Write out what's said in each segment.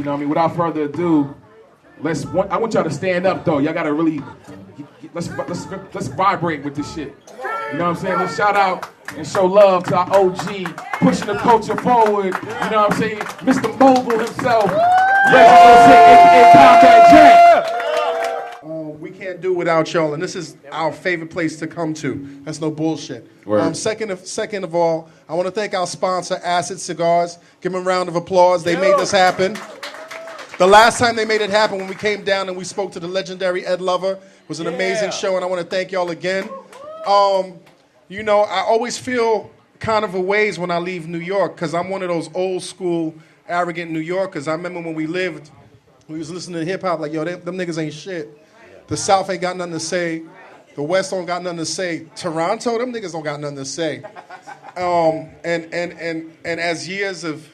You know what I mean? Without further ado, I want y'all to stand up though. Y'all gotta really let's vibrate with this shit. You know what I'm saying? Let's shout out and show love to our OG, pushing the culture forward. You know what I'm saying? Mr. Mogul himself. Yeah. Combat Jack. We can't do without y'all, and this is our favorite place to come to. That's no bullshit. Second of all, I want to thank our sponsor, Acid Cigars. Give them a round of applause. They made this happen. The last time they made it happen, when we came down and we spoke to the legendary Ed Lover, was an amazing show, and I want to thank y'all again. You know, I always feel kind of a ways when I leave New York, because I'm one of those old school, arrogant New Yorkers. I remember when we was listening to hip hop, like, yo, them niggas ain't shit. The South ain't got nothing to say. The West don't got nothing to say. Toronto, them niggas don't got nothing to say. And as years have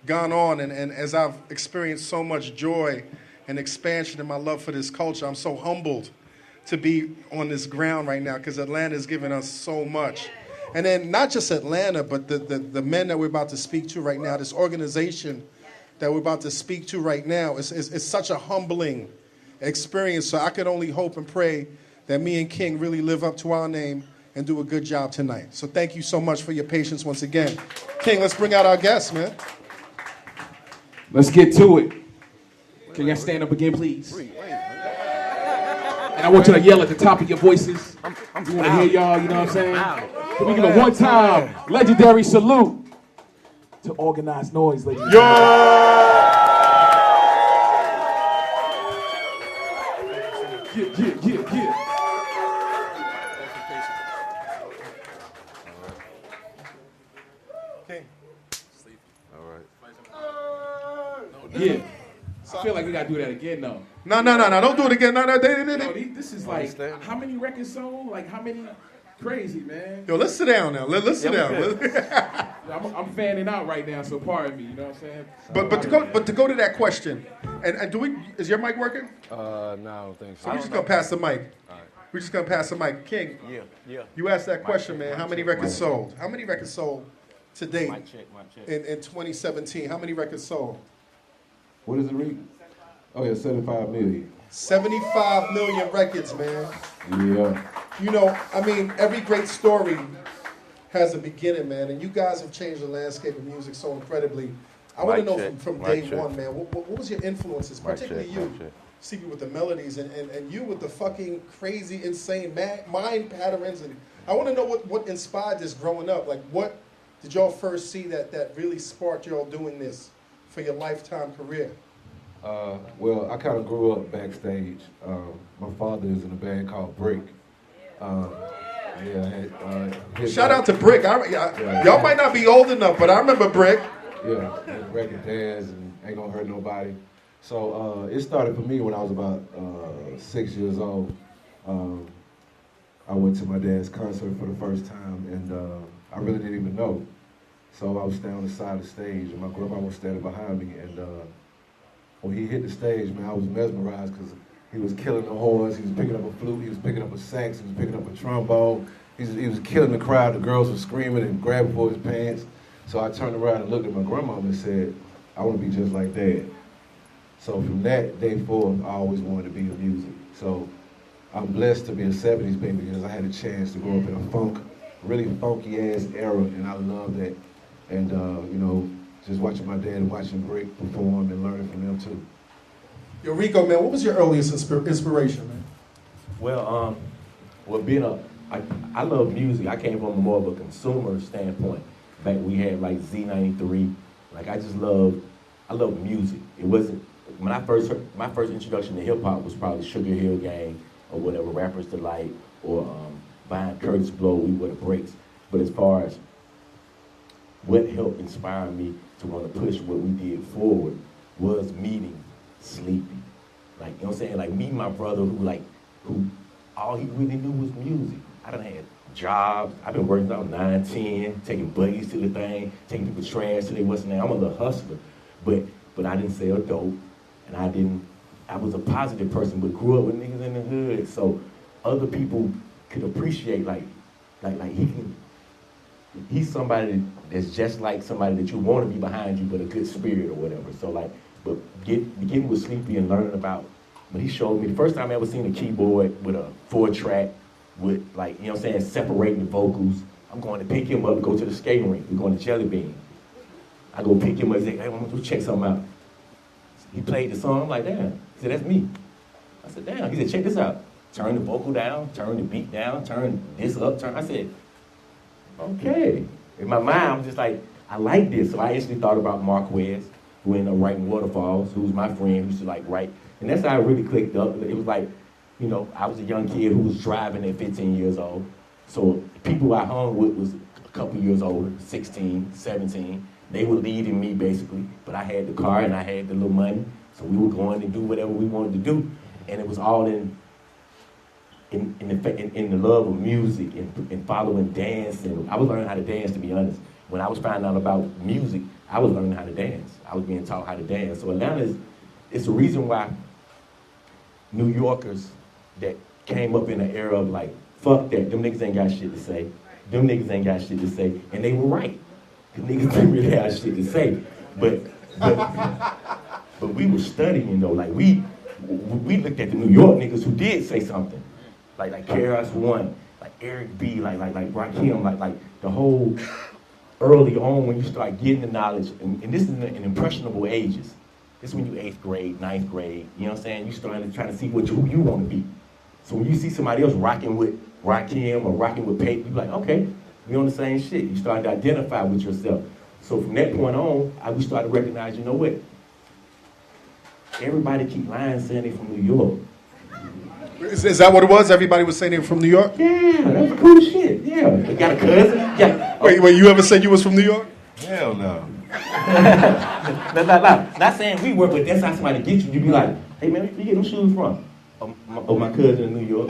gone on, and as I've experienced so much joy and expansion in my love for this culture, I'm so humbled to be on this ground right now, because Atlanta's given us so much. And then not just Atlanta, but the men that we're about to speak to right now, this organization that we're about to speak to right now, is such a humbling experience. So I could only hope and pray that me and King really live up to our name and do a good job tonight. So thank you so much for your patience once again. King, let's bring out our guests, man. Let's get to it. Can y'all stand up again, please? And I want you to yell at the top of your voices. We want to hear y'all, you know what I'm saying? Can we give a one-time legendary salute to Organized Noize, ladies and gentlemen? Yeah. Okay. All right. Yeah. I feel like we gotta do that again, though. No, don't do it again. No, This is like, how many records sold? Like, how many? Crazy, man. Yo, let's sit down now. Let's sit down. I'm fanning out right now, so pardon me. You know what I'm saying? But to go to that question, and is your mic working? No, I don't think so. So we're just gonna pass the mic. All right. We're just gonna pass the mic. King. Yeah. You asked that question, man. How many records sold? How many records sold to date Mic check. in 2017? How many records sold? What is it, Reid? Oh yeah, 75 million. 75 million records, man. Yeah. You know, I mean, every great story has a beginning, man, and you guys have changed the landscape of music so incredibly. I want to know from day one, man, what was your influences, particularly you, Stevie, with the melodies, and you with the fucking crazy, insane mind patterns, and I want to know what inspired this growing up. Like, what did y'all first see that really sparked y'all doing this for your lifetime career? Well, I kind of grew up backstage. My father is in a band called Brick. Shout out to Brick. Y'all might not be old enough, but I remember Brick. Yeah, record dads and Ain't Gonna Hurt Nobody. So it started for me when I was about 6 years old. I went to my dad's concert for the first time, and I really didn't even know. So I was standing on the side of the stage, and my grandma was standing behind me, and when he hit the stage, man, I was mesmerized because he was killing the horns, he was picking up a flute, he was picking up a sax, he was picking up a trombone, he was killing the crowd, the girls were screaming and grabbing for his pants. So I turned around and looked at my grandma and said, I want to be just like Dad. So from that day forth, I always wanted to be in music. So I'm blessed to be a 70s baby because I had a chance to grow up in a really funky ass era, and I love that. And you know, just watching my dad and watching Brick perform and learning from them too. Yo, Rico, man, what was your earliest inspiration, man? Well, I love music. I came from more of a consumer standpoint. Back we had like Z93. Like I love music. It wasn't when my first introduction to hip hop was probably Sugar Hill Gang or whatever, Rappers Delight or buying Curtis Blow, We Were the Breaks. But as far as what helped inspire me to want to push what we did forward was meeting Sleepy. Like, you know what I'm saying? Like meeting my brother who all he really knew was music. I done had jobs. I've been working out 9, 10, taking buggies to the thing, taking people's trash to they wasn't there. I'm a little hustler. But I didn't sell dope, and I was a positive person, but grew up with niggas in the hood, so other people could appreciate like he's somebody that's just like somebody that you want to be behind you, but a good spirit or whatever. So like But getting with Sleepy and learning about, but he showed me the first time I ever seen a keyboard with a 4-track with like, you know what I'm saying, separating the vocals. I'm going to pick him up and go to the skating rink. We're going to Jelly Bean. I go pick him up and say, hey, I'm going to check something out. He played the song. I'm like, damn. He said, that's me. I said, damn. He said, check this out. Turn the vocal down, turn the beat down, turn this up, turn. I said, okay. In my mind, I'm just like, I like this. So I instantly thought about Marquez, who ended up writing Waterfalls, who was my friend, who used to like write. And that's how it really clicked up. It was like, you know, I was a young kid who was driving at 15 years old. So people I hung with was a couple years older, 16, 17. They were leading me basically, but I had the car and I had the little money. So we were going to do whatever we wanted to do. And it was all in the love of music and following dance. And I was learning how to dance, to be honest. When I was finding out about music, I was learning how to dance. I was being taught how to dance. So Atlanta it's the reason why New Yorkers that came up in the era of like, fuck that, them niggas ain't got shit to say. Them niggas ain't got shit to say. And they were right. The niggas didn't really have shit to say. But we were studying though. Like we looked at the New York niggas who did say something. Like KRS One, like Eric B, like Rakim, like the whole early on when you start getting the knowledge, and this is in impressionable ages. This is when you 8th grade, 9th grade, you know what I'm saying? You starting to try to see who you want to be. So when you see somebody else rocking with Rakim or rocking with Pate, you're like, okay, we on the same shit. You start to identify with yourself. So from that point on, we started to recognize, you know what? Everybody keep lying saying they from New York. Is that what it was? Everybody was saying they were from New York? Yeah, that's cool shit. Yeah, they got a cousin. Yeah. Wait, you ever said you was from New York? Hell no. Not saying we were, but that's how somebody get you. You be like, hey man, where you get them shoes from? My cousin in New York.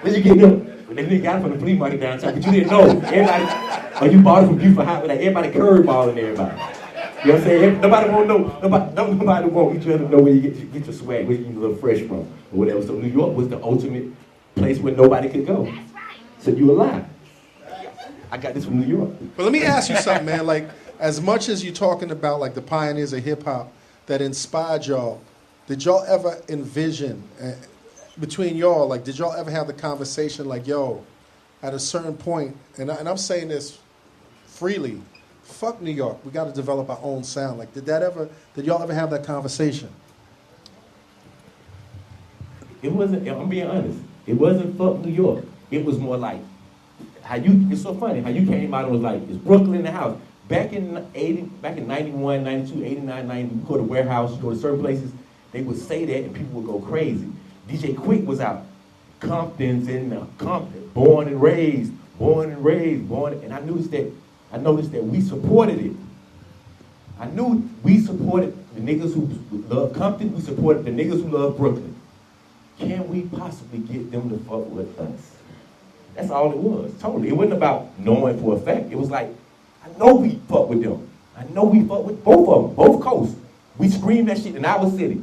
Where you get them? They nigga got it from the flea market downtown, but you didn't know. Everybody, or you bought it from Buford High, like everybody curveballing everybody. You know what I'm saying? Nobody won't know. Nobody want each other to know where you get your swag, where you get a little fresh from, or whatever. So New York was the ultimate place where nobody could go. So you alive. I got this from New York. But let me ask you something, man. Like, as much as you're talking about like the pioneers of hip hop that inspired y'all, did y'all ever envision between y'all, like, did y'all ever have the conversation like, yo, at a certain point, and I'm saying this freely, fuck New York, we got to develop our own sound. Like, did y'all ever have that conversation? It wasn't, I'm being honest, it wasn't fuck New York. It was more like, it's so funny how you came out and was like, is Brooklyn in the house? Back in 91, 92, 89, 90, you go to Warehouse, you go to certain places, they would say that and people would go crazy. DJ Quick was out, Compton's in Compton, born and raised, and I noticed that we supported it. I knew we supported the niggas who love Compton, we supported the niggas who love Brooklyn. Can we possibly get them to fuck with us? That's all it was, totally. It wasn't about knowing for a fact. It was like, I know we fuck with them. I know we fuck with both of them, both coasts. We screamed that shit in our city.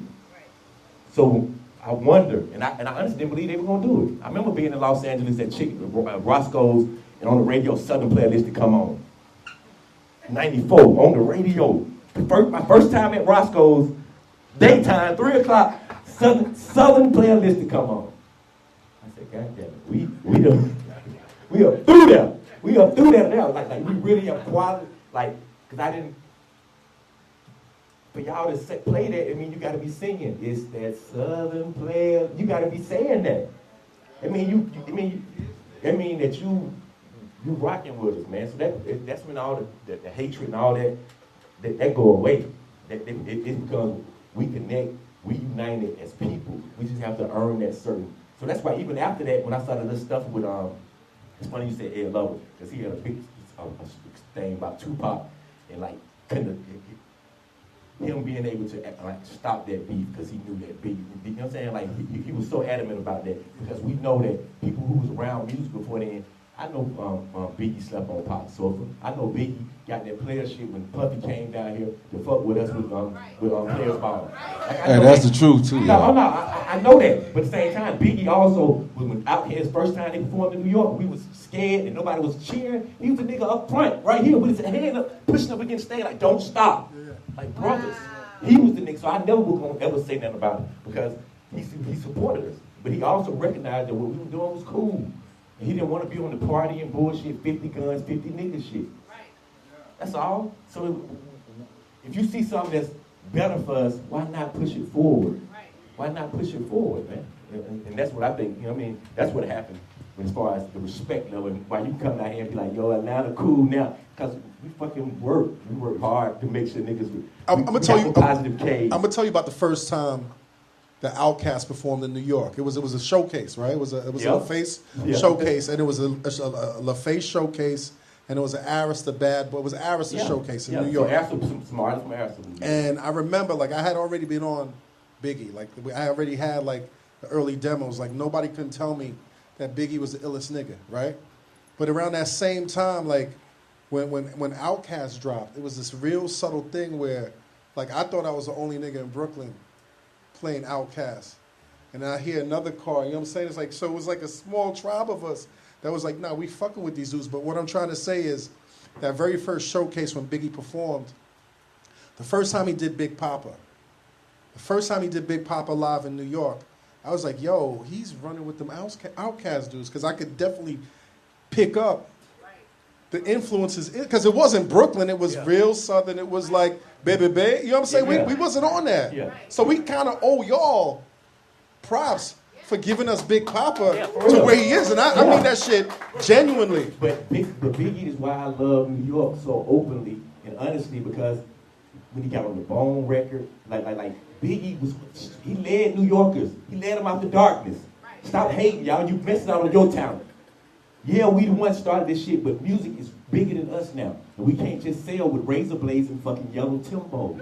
So I wonder, and I honestly didn't believe they were gonna do it. I remember being in Los Angeles at Roscoe's, and on the radio, Southern playlist to come on. 94, on the radio. My first time at Roscoe's, daytime, 3 o'clock, Southern playlist to come on. I said, God damn it, we are through that. We are through that now. Like we really have quality, like, cause I didn't, for y'all to play that, I mean, you gotta be singing. It's that Southern player, you gotta be saying that. I mean, that you rocking with us, man. So that's when all the hatred and all that go away. It's because we connect, we united as people. We just have to earn that certain. So that's why even after that, when I started this stuff with, it's funny you said Ed Lover, because he had a big thing about Tupac and like him being able to like stop that beef because he knew that beef. You know what I'm saying? Like he was so adamant about that because we know that people who was around music before then. I know Biggie slept on Pop's sofa. I know Biggie got that player shit when Puffy came down here to fuck with us with Players Ball. And that's the truth too. No, I know that. But at the same time, Biggie also when Outkast first time they performed in New York, we was scared and nobody was cheering. He was a nigga up front, right here with his hand up, pushing up against the stage like, don't stop. Like brothers. He was the nigga, so I never was gonna ever say nothing about it because he supported us. But he also recognized that what we were doing was cool. And he didn't want to be on the party and bullshit, 50 guns, 50 niggas shit. That's all. So if you see something that's better for us, why not push it forward? Why not push it forward, man? And that's what I think, you know what I mean? That's what happened as far as the respect level. Why you come out here and be like, yo, Atlanta cool now. Because we fucking work. We work hard to make sure niggas I'm gonna tell you. positive case. I'm gonna tell you about the first time that Outkast performed in New York. It was a showcase, right? It was a LaFace showcase, and it was a LaFace showcase, and it was an Arista bad, but it was Arista showcase in New York. So some artists from Arista. And I remember, like, I had already been on Biggie. Like, I already had like the early demos. Like, nobody couldn't tell me that Biggie was the illest nigga, right? But around that same time, like, when Outkast dropped, it was this real subtle thing where, like, I thought I was the only nigga in Brooklyn playing Outkast. And I hear another car, you know what I'm saying? It's like, so it was like a small tribe of us that was like, nah, we fucking with these dudes. But what I'm trying to say is that very first showcase when Biggie performed, the first time he did Big Papa live in New York, I was like, yo, he's running with them Outkast dudes, because I could definitely pick up the influences, because it wasn't Brooklyn, it was real Southern, it was like, baby, you know what I'm saying? We wasn't on that. Yeah. So we kind of owe y'all props for giving us Big Papa to where he is, and I mean that shit genuinely. But Biggie is why I love New York so openly and honestly, because when he got on the Bone record, like Biggie he led New Yorkers. He led them out the darkness. Stop hating, y'all. You messing out on your talent. Yeah, we the ones started this shit, but music is bigger than us now. And we can't just sell with razor blades and fucking yellow Timbo.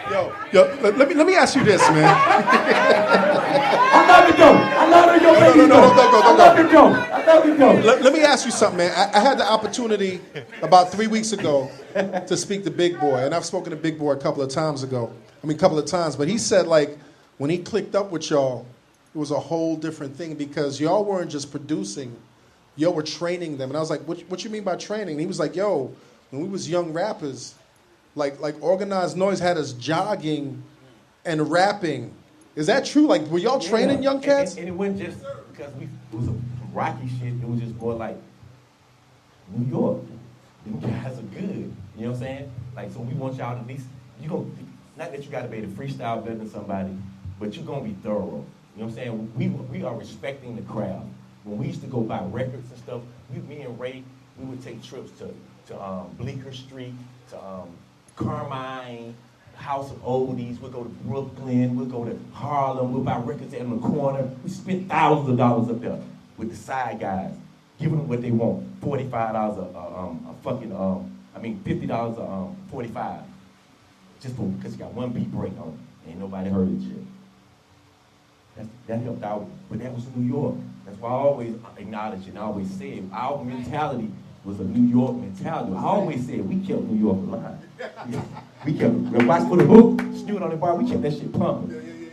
Yo, let me ask you this, man. I love it though. I love it, yo, baby. No, I love it though. I love it though. Let me ask you something, man. I had the opportunity about 3 weeks ago to speak to Big Boy, and I've spoken to Big Boy a couple of times, but he said, like, when he clicked up with y'all, it was a whole different thing, because y'all weren't just producing, y'all were training them. And I was like, what you mean by training? And he was like, yo, when we was young rappers, like Organized Noize had us jogging and rapping. Is that true? Like, were y'all training young cats? And it wasn't just because it was a rocky shit. It was just more like, New York, them guys are good. You know what I'm saying? Like, so we want y'all to at least, not that you got to be able to freestyle better than somebody, but you're going to be thorough. You know what I'm saying? We are respecting the crowd. When we used to go buy records and stuff, me and Reid, we would take trips to Bleecker Street, to Carmine, House of Oldies. We'll go to Brooklyn. We'll go to Harlem. We'll buy records in the corner. We spent thousands of dollars up there with the side guys, giving them what they want. $45 $50 a 45, just because you got one beat break on it. Ain't nobody heard it shit. That helped out, but that was New York. That's why I always acknowledge and I always say our mentality was a New York mentality. I always said we kept New York alive. We kept, watch for the hook, Stewart on the bar, we kept that shit pumping.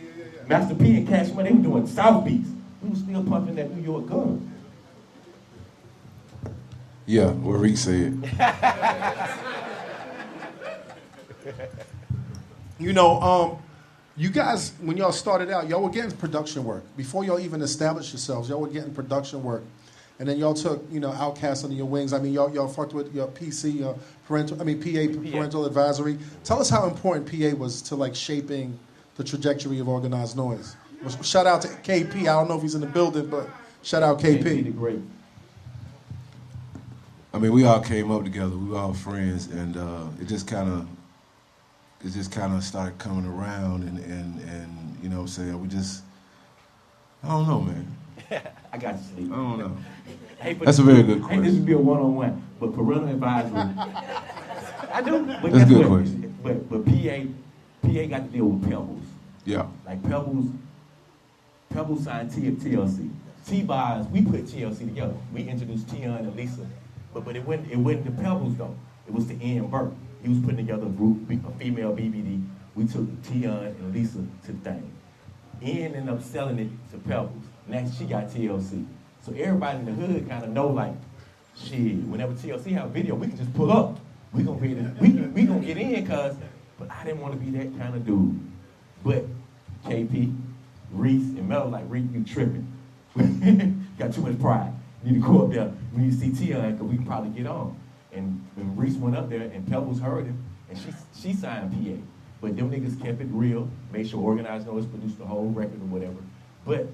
Master P and Cash Money, they were doing South Beats. We were still pumping that New York gun. Yeah, what Reid said. You guys, when y'all started out, y'all were getting production work. Before y'all even established yourselves, y'all were getting production work. And then y'all took, Outkast under your wings. I mean, y'all fucked with your PC, parental advisory. Tell us how important PA was to, like, shaping the trajectory of Organized Noize. Shout out to KP. I don't know if he's in the building, but shout out KP. Great. I mean, we all came up together. We were all friends, and it just kind of started coming around, and you know what I'm saying? I don't know, man. I got to sleep. I don't know. That's a very good question. This would be a one-on-one, but parental advisory. I do. But that's a good question. But PA got to deal with Pebbles. Yeah. Like Pebbles signed TLC. T-Bars, we put TLC together. We introduced Tion and Lisa, but it wasn't the Pebbles though. It was the Ian Burke. He was putting together a group, a female BBD. We took Tion and Lisa to the thing. ended up selling it to Pebbles. Next, she got TLC. So everybody in the hood kind of know, like, shit, whenever TLC have a video, we can just pull up. We gonna get in, but I didn't want to be that kind of dude. But KP, Reese, and Melo, like, Reid, you tripping. Got too much pride. You need to go up there when you see Tia, because we can probably get on. And when Reese went up there, and Pebbles heard him, and she signed PA. But them niggas kept it real, made sure Organized Noize produced the whole record or whatever. But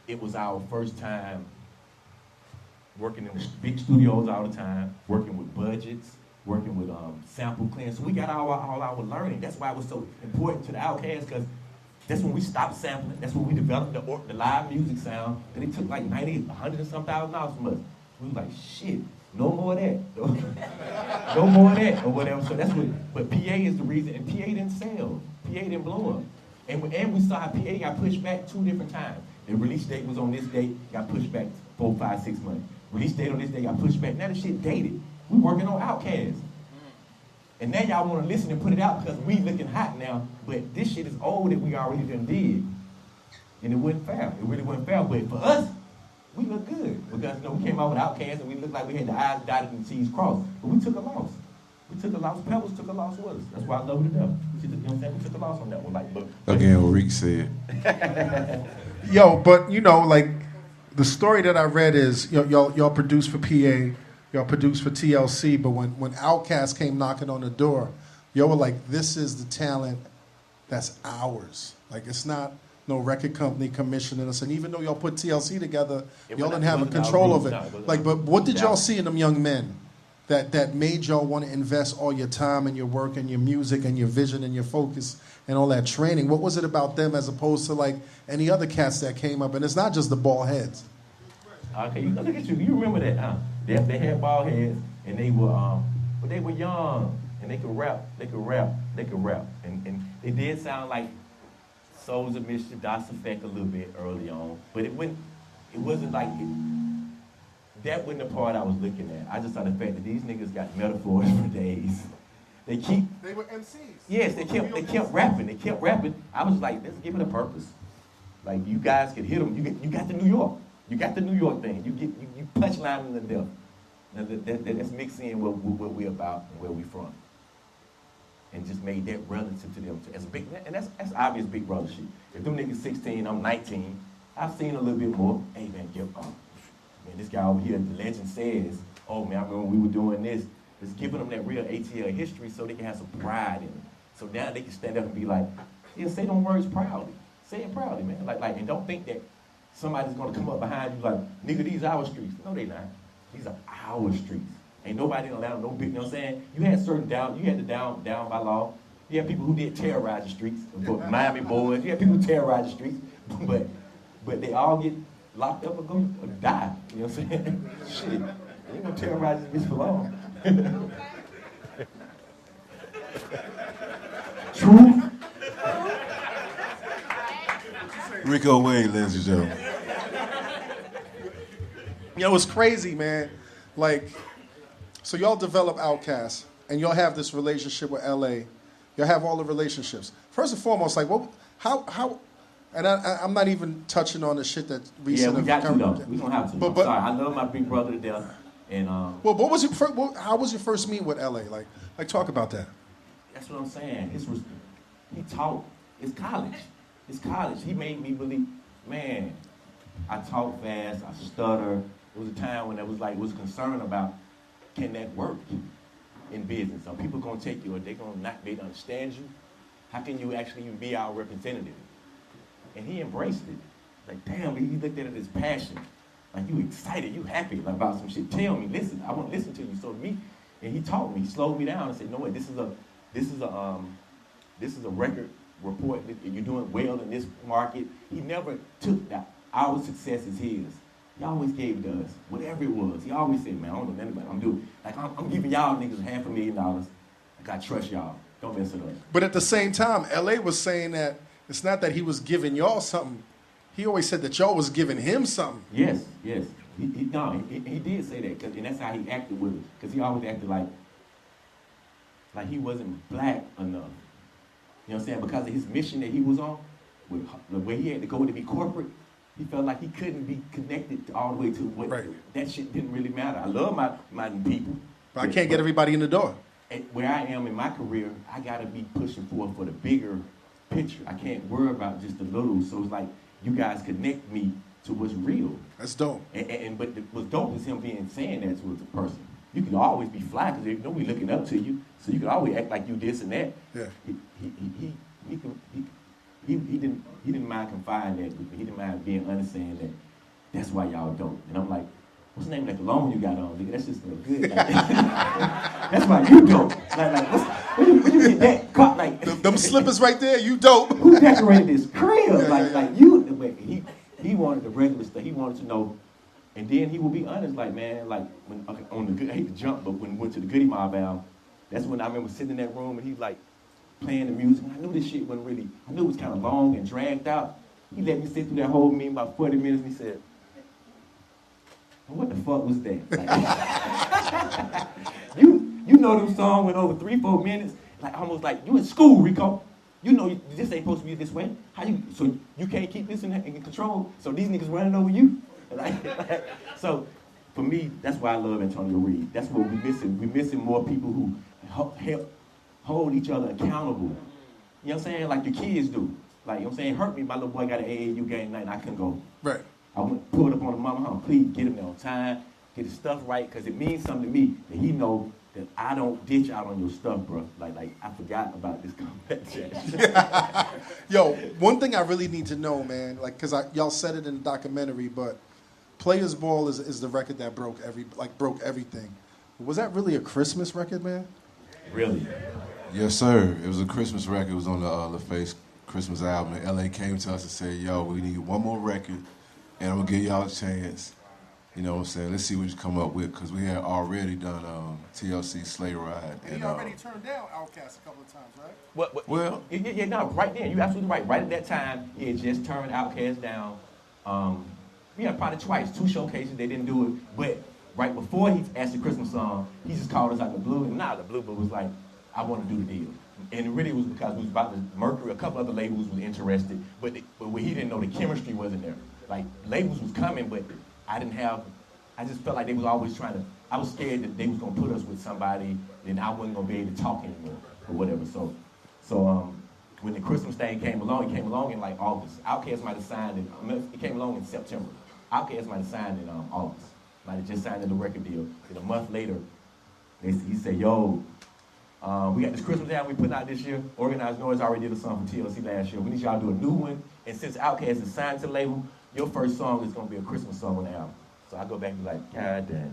it was our first time working in big studios all the time, working with budgets, working with sample clearance. So we got all our learning. That's why it was so important to the Outkast, because that's when we stopped sampling. That's when we developed the live music sound. And it took like 90, 100 and some $1,000 from us. We was like, shit, no more of that. No more of that, or whatever. So that's what, but PA is the reason, and PA didn't sell. PA didn't blow up. And we saw how PA got pushed back 2 different times. The release date was on this date, got pushed back 4, 5, 6 months. Release date on this day got pushed back. Now the shit dated. We working on Outkast. And now y'all want to listen and put it out because we looking hot now. But this shit is old that we already done did. And it wasn't fair. It really wasn't fair. But for us, we look good. Because you know, we came out with Outkast and we looked like we had the I's dotted and the T's crossed. But we took a loss. We took a loss. Pebbles took a loss with us. That's why I love it to death. You know what I'm saying? We took a loss on that one. Like, but Again, what Rick said. Yo, but you know, like the story that I read is y'all produced for PA, y'all produced for TLC, but when Outkast came knocking on the door, y'all were like, this is the talent that's ours. Like, it's not no record company commissioning us. And even though y'all put TLC together, y'all didn't have a control of it. Like, but what did y'all see in them young men that made y'all want to invest all your time and your work and your music and your vision and your focus and all that training? What was it about them as opposed to like any other cats that came up? And it's not just the bald heads. Okay, look at you. You remember that, huh? They had bald heads, and they were young, and they could rap. And they did sound like Souls of Mischief, Das Effect a little bit early on, but it wasn't like that wasn't the part I was looking at. I just saw the fact that these niggas got metaphors for days. They were MCs. Yes, they kept rapping. They kept rapping. I was like, let's give it a purpose. Like, you guys could hit them. You got the New York. You got the New York thing. You punchline in the depth. That's mixing in what we're about and where we from. And just made that relative to them as a big, and that's obvious big brother shit. If them niggas 16, I'm 19, I've seen a little bit more. Hey man, man, this guy over here, the legend says, oh man, I remember when we were doing this. It's giving them that real ATL history so they can have some pride in it. So now they can stand up and be like, yeah, say them words proudly. Say it proudly, man. Like, and don't think that somebody's gonna come up behind you like, nigga, these our streets. No, they not. These are our streets. Ain't nobody gonna allow no big, you know what I'm saying? You had the down by law. You had people who did terrorize the streets, Miami boys. You had people who terrorize the streets, but they all get locked up or go or die. You know what I'm saying? Shit, they ain't gonna terrorize this bitch for long. Truth. Rico Wayne, ladies and gentlemen. Yo, it's crazy, man. Like, so y'all develop Outkast, and y'all have this relationship with LA. Y'all have all the relationships. First and foremost, like, how, and I'm not even touching on the shit that recent. Yeah, we got to though. We don't have to. But sorry, I love my big brother to death. And well, what was your first? How was your first meet with LA? Like talk about that. That's what I'm saying. He taught. It's college. It's college. He made me believe. Man, I talk fast. I stutter. It was a time when was concerned about, can that work in business? Are people gonna take you, or they gonna not be able to understand you? How can you actually even be our representative? And he embraced it. Like, damn, he looked at it as passion. Like, you excited, you happy about some shit. Tell me, listen, I want to listen to you. So and he taught me, he slowed me down and said, no way, this is a record report. You're doing well in this market. He never took that. Our success is his. He always gave it to us, whatever it was. He always said, man, I don't know anybody. I'm doing, like, I'm giving y'all niggas $500,000. Like, I trust y'all. Don't mess it up. But at the same time, LA was saying that it's not that he was giving y'all something. He always said that y'all was giving him something. Yes. He did say that, and that's how he acted with it. Because he always acted like he wasn't black enough. You know what I'm saying? Because of his mission that he was on, with the way he had to go to be corporate, he felt like he couldn't be connected all the way to what that shit didn't really matter. I love my people. But I can't get everybody in the door. Where I am in my career, I gotta be pushing for the bigger picture. I can't worry about just the little. So it's like you guys connect me to what's real. That's dope. But what's dope is him saying that to a person. You can always be fly because nobody looking up to you, so you can always act like you this and that. Yeah. He didn't mind confiding that. He didn't mind being understanding that. That's why y'all don't. And I'm like, what's the name of that cologne you got on, nigga? That's just good. Like, that's why you dope. Like when you get that caught like them slippers right there, you dope. Who decorated this crib? Like you. He wanted the regular stuff. He wanted to know, and then he would be honest. Like man, like when I hate to jump, but when we went to the Goody Mom album, that's when I remember sitting in that room and he's like playing the music. And I knew this shit wasn't really. I knew it was kind of long and dragged out. He let me sit through that whole meeting about 40 minutes. And he said, what the fuck was that? Like, you know them songs went over 3-4 minutes, like almost like you in school, Rico. You know this ain't supposed to be this way. So you can't keep this in control. So these niggas running over you. So for me, that's why I love Antonio Reid. That's what we're missing. We're missing more people who help hold each other accountable. You know what I'm saying? Like your kids do. Like you know what I'm saying? Hurt me. My little boy got an AAU game night and I couldn't go. Right. I went pulled up on the mama house. Please get him there on time, get his stuff right, because it means something to me that he know that I don't ditch out on your stuff, bro. Like I forgot about this conversation. Yo, one thing I really need to know, man, like, cause y'all said it in the documentary, but Players Ball is the record that broke everything. Was that really a Christmas record, man? Really? Yes, sir. It was a Christmas record. It was on the LaFace Christmas album. And LA came to us and said, yo, we need one more record, and I'm going to give y'all a chance. You know what I'm saying? Let's see what you come up with, because we had already done TLC Sleigh Ride. And he already turned down Outkast a couple of times, right? Well, no, right then. You're absolutely right. Right at that time, he had just turned Outkast down. Probably twice. 2 showcases, they didn't do it. But right before he asked the Christmas song, he just called us out the blue. And the blue, but was like, I want to do the deal. And it really was because we was about to Mercury, a couple other labels was interested, but he didn't know the chemistry wasn't there. Like, labels was coming, but I just felt like they was always I was scared that they was gonna put us with somebody, and I wasn't gonna be able to talk anymore, or whatever. So when the Christmas thing came along, it came along in like August. Outkast might have signed it came along in September. Outkast might have signed in August. Might have just signed in the record deal. And a month later, he said, yo, we got this Christmas album we put out this year. Organized Noize already did a song for TLC last year. We need y'all to do a new one. And since Outkast is signed to the label, your first song is gonna be a Christmas song on the album. So I go back and be like, God damn.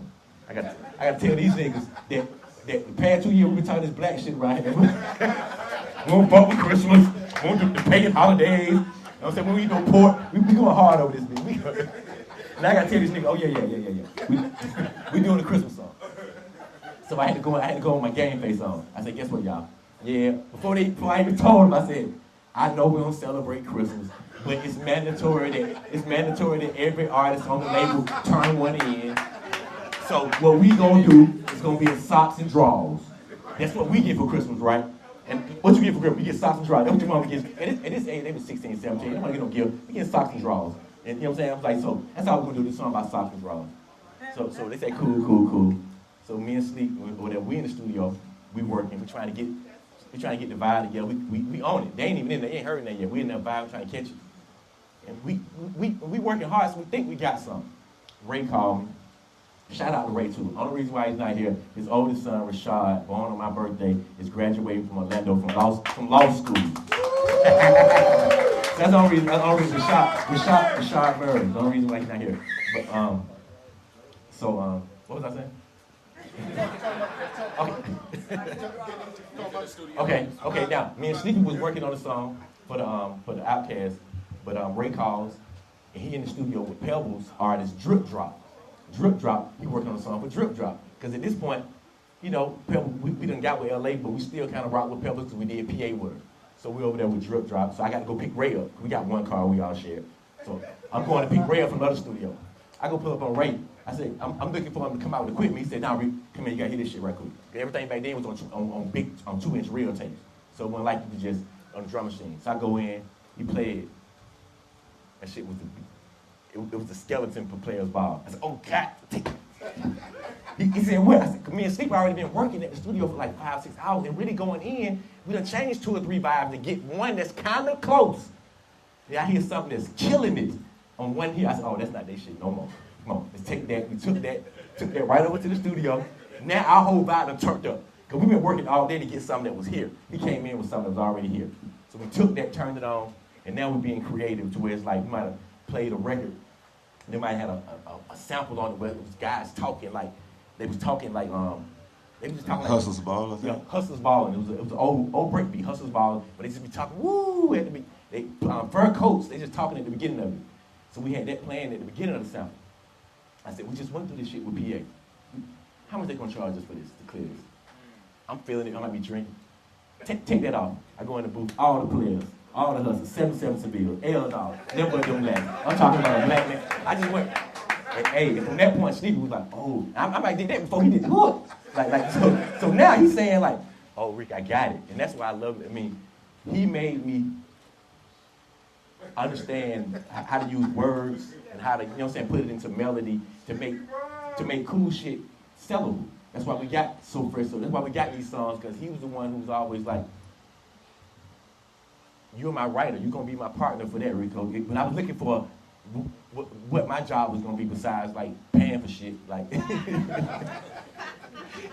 I gotta tell these niggas that the past 2 years we've been talking this black shit right here. We won't fuck with Christmas. We won't do the pagan holidays. You know what I'm saying? We don't eat no pork. We going hard over this bitch. And I gotta tell these niggas, oh yeah. We doing the Christmas song. So I had to go with my game face on. I said, guess what, y'all? Yeah, before I even told them, I said, I know we don't celebrate Christmas, but it's mandatory that every artist on the label turn one in. So what we gonna do is gonna be in socks and drawers. That's what we get for Christmas, right? And what you get for Christmas? You get socks and drawers. That's what your mama gets. At this age, they were 16, 17. They don't get no gift. You get socks and drawers. And you know what I'm saying? I was like, so that's how we're gonna do this song about socks and drawers. So they say, cool. So me and Sleep, we in the studio, we working, we trying to get the vibe together. We own it. They ain't even in there, they ain't heard that yet. We in that vibe trying to catch it. And we working hard, so we think we got something. Ray called me. Shout out to Ray too. The only reason why he's not here, his oldest son, Rashad, born on my birthday, is graduating from Orlando from law school. That's the only reason Rashad Murray. The only reason why he's not here. But what was I saying? Okay. Now, me and Sneaky was working on a song for the Outkast, but Ray calls, and he in the studio with Pebbles artist Drip Drop. He working on a song for Drip Drop, because at this point, you know, Pebbles, we done got with LA, but we still kind of rock with Pebbles because we did PA with her. So we over there with Drip Drop. So I got to go pick Ray up. We got one car we all share. So I'm going to pick Ray up from another studio. I go pull up on Ray. I said, I'm looking for him to come out with equipment. He said, nah, Rick, come here, you gotta hear this shit right quick. Everything back then was on big 2-inch reel tapes. So it wasn't like you could just on the drum machine. So I go in, he played That shit was it was the skeleton for Players Ball. I said, oh God. He said, what? I said, me and Sleep already been working at the studio for like 5-6 hours and really going in. We done changed 2 or 3 vibes to get one that's kind of close. Yeah, I hear something that's killing it on one here. I said, oh, that's not that shit no more. Come on, let's take that. We took that right over to the studio. Now our whole vibe done turned up. Because we've been working all day to get something that was here. He came in with something that was already here. So we took that, turned it on, and now we're being creative to where it's like we might have played a record. They might have had a sample on it where it was guys talking like, they was talking like, they was just talking like Hustler's Ball, I think. Yeah, Hustler's Ball. It was an old break beat, Hustler's Ball, but they just be talking, woo, at the beginning. They fur coats, they just talking at the beginning of it. So we had that playing at the beginning of the sample. I said, we just went through this shit with PA. How much they gonna charge us for this, to clear this? I'm feeling it, I might be drinking. Take that off. I go in the booth, all the players, all the hustlers, 7 Seville, L Dog, never but them black. I'm talking about a black man. I just went, and, hey, and from that point, Sleepy was like, oh, I might did that before he did the hook. So now he's saying like, oh, Rick, I got it. And that's why I love it. I mean, he made me understand how to use words and how to, you know what I'm saying, put it into melody to make cool shit sellable. That's why we got So Fresh. So that's why we got these songs, because he was the one who was always like, you're my writer, you're gonna be my partner for that, Rico. When I was looking for what my job was gonna be besides like paying for shit, like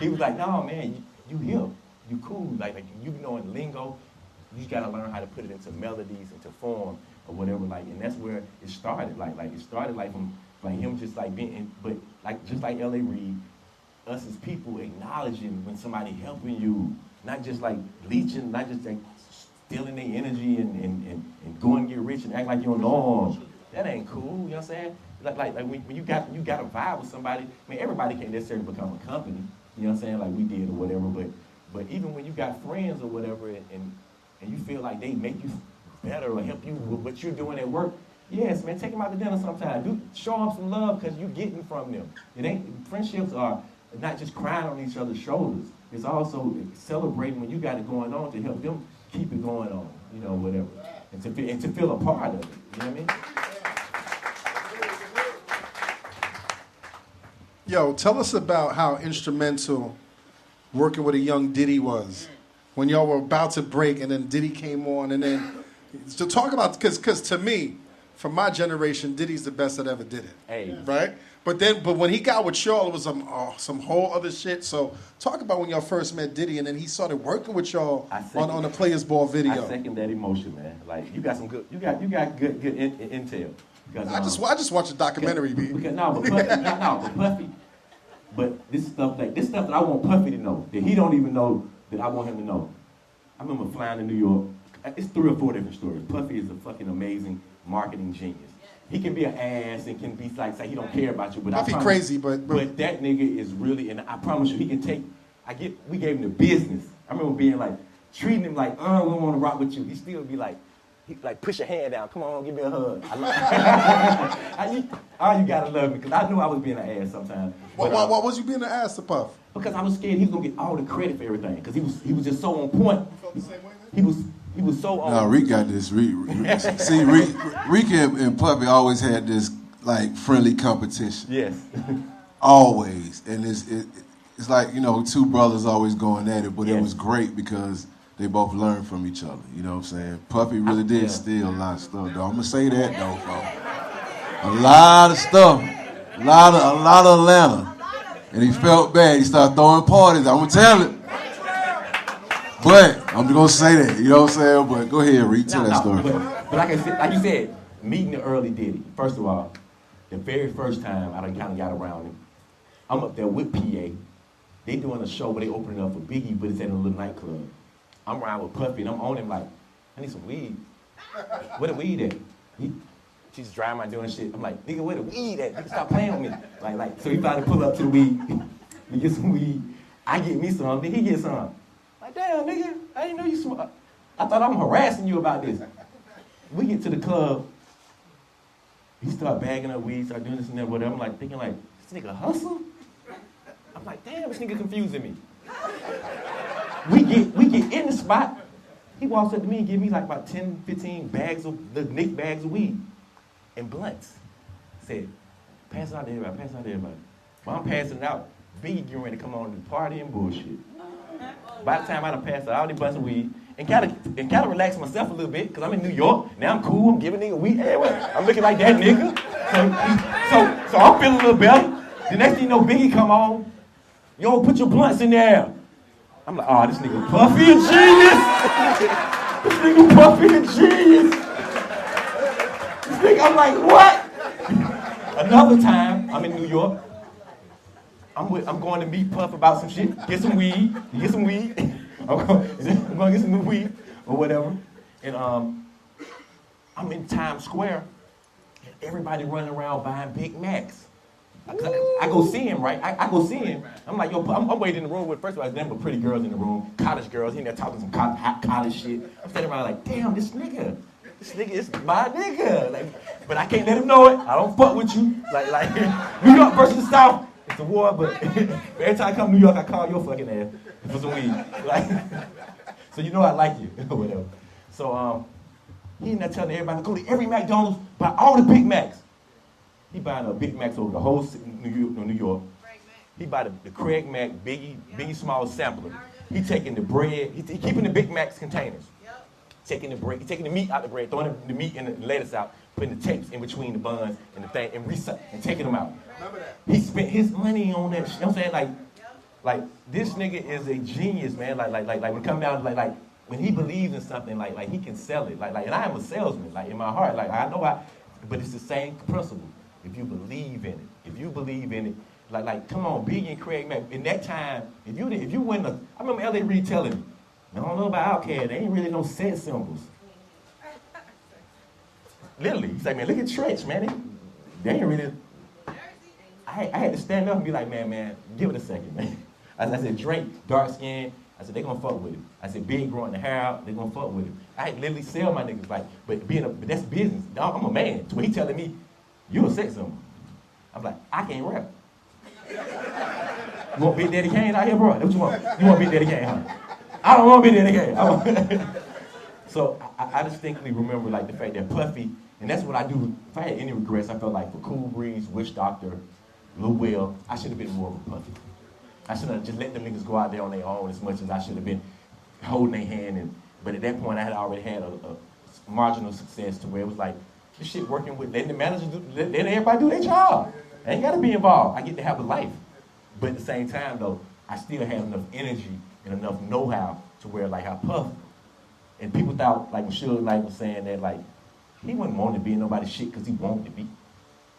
he was like, no man, you here, you cool, like you knowing lingo, you just gotta learn how to put it into melodies, into form, or whatever, like, and that's where it started, like it started like from like him just like being, but like just like L.A. Reid, us as people acknowledging when somebody helping you, not just like leeching, not just like stealing their energy and going and get rich and act like you're norm. That ain't cool, you know what I'm saying? Like when you got a vibe with somebody, I mean, everybody can't necessarily become a company, you know what I'm saying, like we did or whatever, but even when you got friends or whatever and you feel like they make you better or help you with what you're doing at work, yes, man, take them out to dinner sometime. Show them some love because you're getting from them. Friendships are not just crying on each other's shoulders. It's also celebrating when you got it going on to help them keep it going on, you know, whatever. And to feel a part of it, you know what I mean? Yo, tell us about how instrumental working with a young Diddy was. When y'all were about to break and then Diddy came on and then, to talk about, because to me, from my generation, Diddy's the best that ever did it. Hey. Right? But when he got with y'all, it was some whole other shit. So talk about when y'all first met Diddy and then he started working with y'all on the Players Ball video. I second that emotion, man. Like you got some good, you got good intel. Because, I just watched a documentary, B. But Puffy, but this stuff that I want Puffy to know that he don't even know that I want him to know. I remember flying to New York. It's 3 or 4 different stories. Puffy is a fucking amazing marketing genius. He can be an ass and can be like say he don't care about you, but Puffy crazy, but that nigga is really, and I promise you, he can take. We gave him the business. I remember being like treating him like, we don't want to rock with you. He still be like, push your hand down. Come on, give me a hug. You gotta love me because I knew I was being an ass sometimes. Why was you being an ass to Puff? Because I was scared he was gonna get all the credit for everything. Because he was just so on point. You felt the same way, man? He was so on. No, Reid got this. Reid and Puffy always had this like friendly competition. Yes. Always, and it's like, you know, 2 brothers always going at it, but yes. It was great because they both learned from each other. You know what I'm saying? Puffy really did steal a lot of stuff, though. I'm gonna say that though, folks. A lot of stuff, a lot of Atlanta, and he felt bad. He started throwing parties. I'm gonna tell it. But I'm gonna say that, you know what I'm saying? But go ahead, Reid, tell that story. But like you said, meeting the early Diddy. First of all, the very first time I done kind of got around him, I'm up there with PA. They doing a show where they opening up for Biggie, but it's at a little nightclub. I'm around with Puffy and I'm on him like, I need some weed. Where the weed at? She's driving my doing shit. I'm like, nigga, where the weed at? Nigga, stop playing with me. Like, so he finally pull up to the weed. We get some weed. I get me some, then he get some. Like, damn, nigga, I didn't know you smoke. I thought I'm harassing you about this. We get to the club. He start bagging up weed, start doing this and that, whatever. I'm like, thinking like, this nigga hustle? I'm like, damn, this nigga confusing me. We get in the spot. He walks up to me and give me like about 10, 15 bags of the Nick bags of weed. and blunts. Said, pass it out to everybody, pass it out to everybody. While I'm passing it out, Biggie getting ready to come on to party and bullshit. By the time I done passed out all these blunts of weed, and kind of relax myself a little bit, because I'm in New York. Now I'm cool. I'm giving nigga weed everywhere. I'm looking like that nigga. So I'm feeling a little better. The next thing you know, Biggie come on. Yo, put your blunts in there. I'm like, oh, this nigga Puffy a genius. This nigga Puffy a genius. This nigga, I'm like, what? Another time, I'm in New York. I'm going to meet Puff about some shit. Get some weed. I'm going to get some weed or whatever. And I'm in Times Square. And everybody running around buying Big Macs. I go see him, right? I go see him. I'm like, yo, I'm waiting in the room with, first of all, there's them pretty girls in the room, college girls. He in there talking some hot college shit. I'm standing around like, damn, this nigga is my nigga. Like, but I can't let him know it. I don't fuck with you. Like New York versus the South. It's a war, but every time I come to New York, I call your fucking ass for some weed. Like, so you know I like you, or whatever. So he in there telling everybody, go to every McDonald's, buy all the Big Macs. He buying a Big Macs over the whole New York. He buy the Craig Mac Biggie Small sampler. He taking the bread, he keeping the Big Macs containers. Taking the bread, taking the meat out the bread, throwing the meat and the lettuce out, putting the tapes in between the buns and the thing, and taking them out. He spent his money on that shit. You know what I'm saying? Like this nigga is a genius, man. Like when it come down to like when he believes in something, like he can sell it. Like and I am a salesman, like in my heart. Like I know but it's the same principle. If you believe in it, like come on, Biggie and Craig Mack. In that time, if you win I remember L.A. Reid telling me, I don't know about Outkast, they ain't really no sex symbols. Literally, he's like, man, look at Trench, man. They ain't really. I had to stand up and be like, man, give it a second, man. I said, Drake, dark skin. I said, they gonna fuck with him. I said, Big growing the hair out, they gonna fuck with him. I had literally sell my niggas, like, but that's business. I'm a man. So he telling me, you a sex symbol. I'm like, I can't rap. You want Big Daddy Kane out here, bro? What you want? You want Big Daddy Kane, huh? I don't want Big Daddy Kane. So I distinctly remember like the fact that Puffy, and that's what I do. If I had any regrets, I felt like for Cool Breeze, Witch Doctor, Lil Will, I should have been more of a Puffy. I should have just let them niggas go out there on their own as much as I should have been holding their hand. But at that point, I had already had a marginal success to where it was like, this shit working with, letting the managers letting everybody do their job. I ain't gotta be involved. I get to have a life. But at the same time though, I still have enough energy and enough know-how to where like I Puff. And people thought, like when Suge Knight was saying that, like, he wasn't wanting to be in nobody's shit because he wanted to be.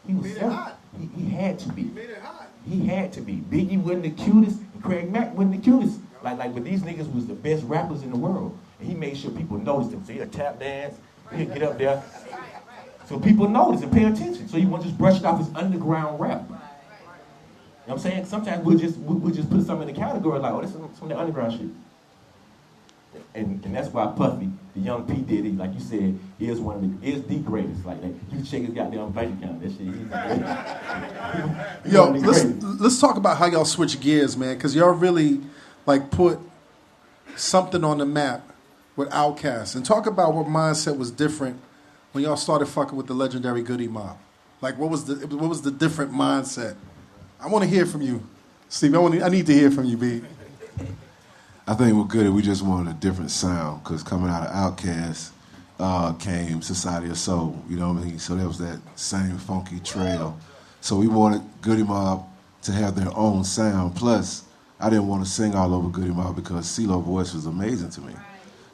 He was self. He had to be. He made it hot. He had to be. Biggie wasn't the cutest, and Craig Mack wasn't the cutest. But these niggas was the best rappers in the world. And he made sure people noticed him. So he'd tap dance, he'd get up there. So people notice and pay attention. So you want to just brush it off as underground rap. You know what I'm saying? Sometimes we'll just put something in the category like, oh, this is some of the underground shit. And that's why Puffy, the young P. Diddy, like you said, is the greatest. Like you can check his goddamn bank account. That shit. Yo, let's talk about how y'all switch gears, man, because y'all really like put something on the map with Outkast, and talk about what mindset was different when y'all started fucking with the legendary Goody Mom. Like, what was the different mindset? I want to hear from you, Steve. I need to hear from you, B. I think with Goody, we just wanted a different sound, because coming out of Outkast came Society of Soul, you know what I mean? So there was that same funky trail. So we wanted Goody Mob to have their own sound. Plus, I didn't want to sing all over Goody Mob because CeeLo's voice was amazing to me.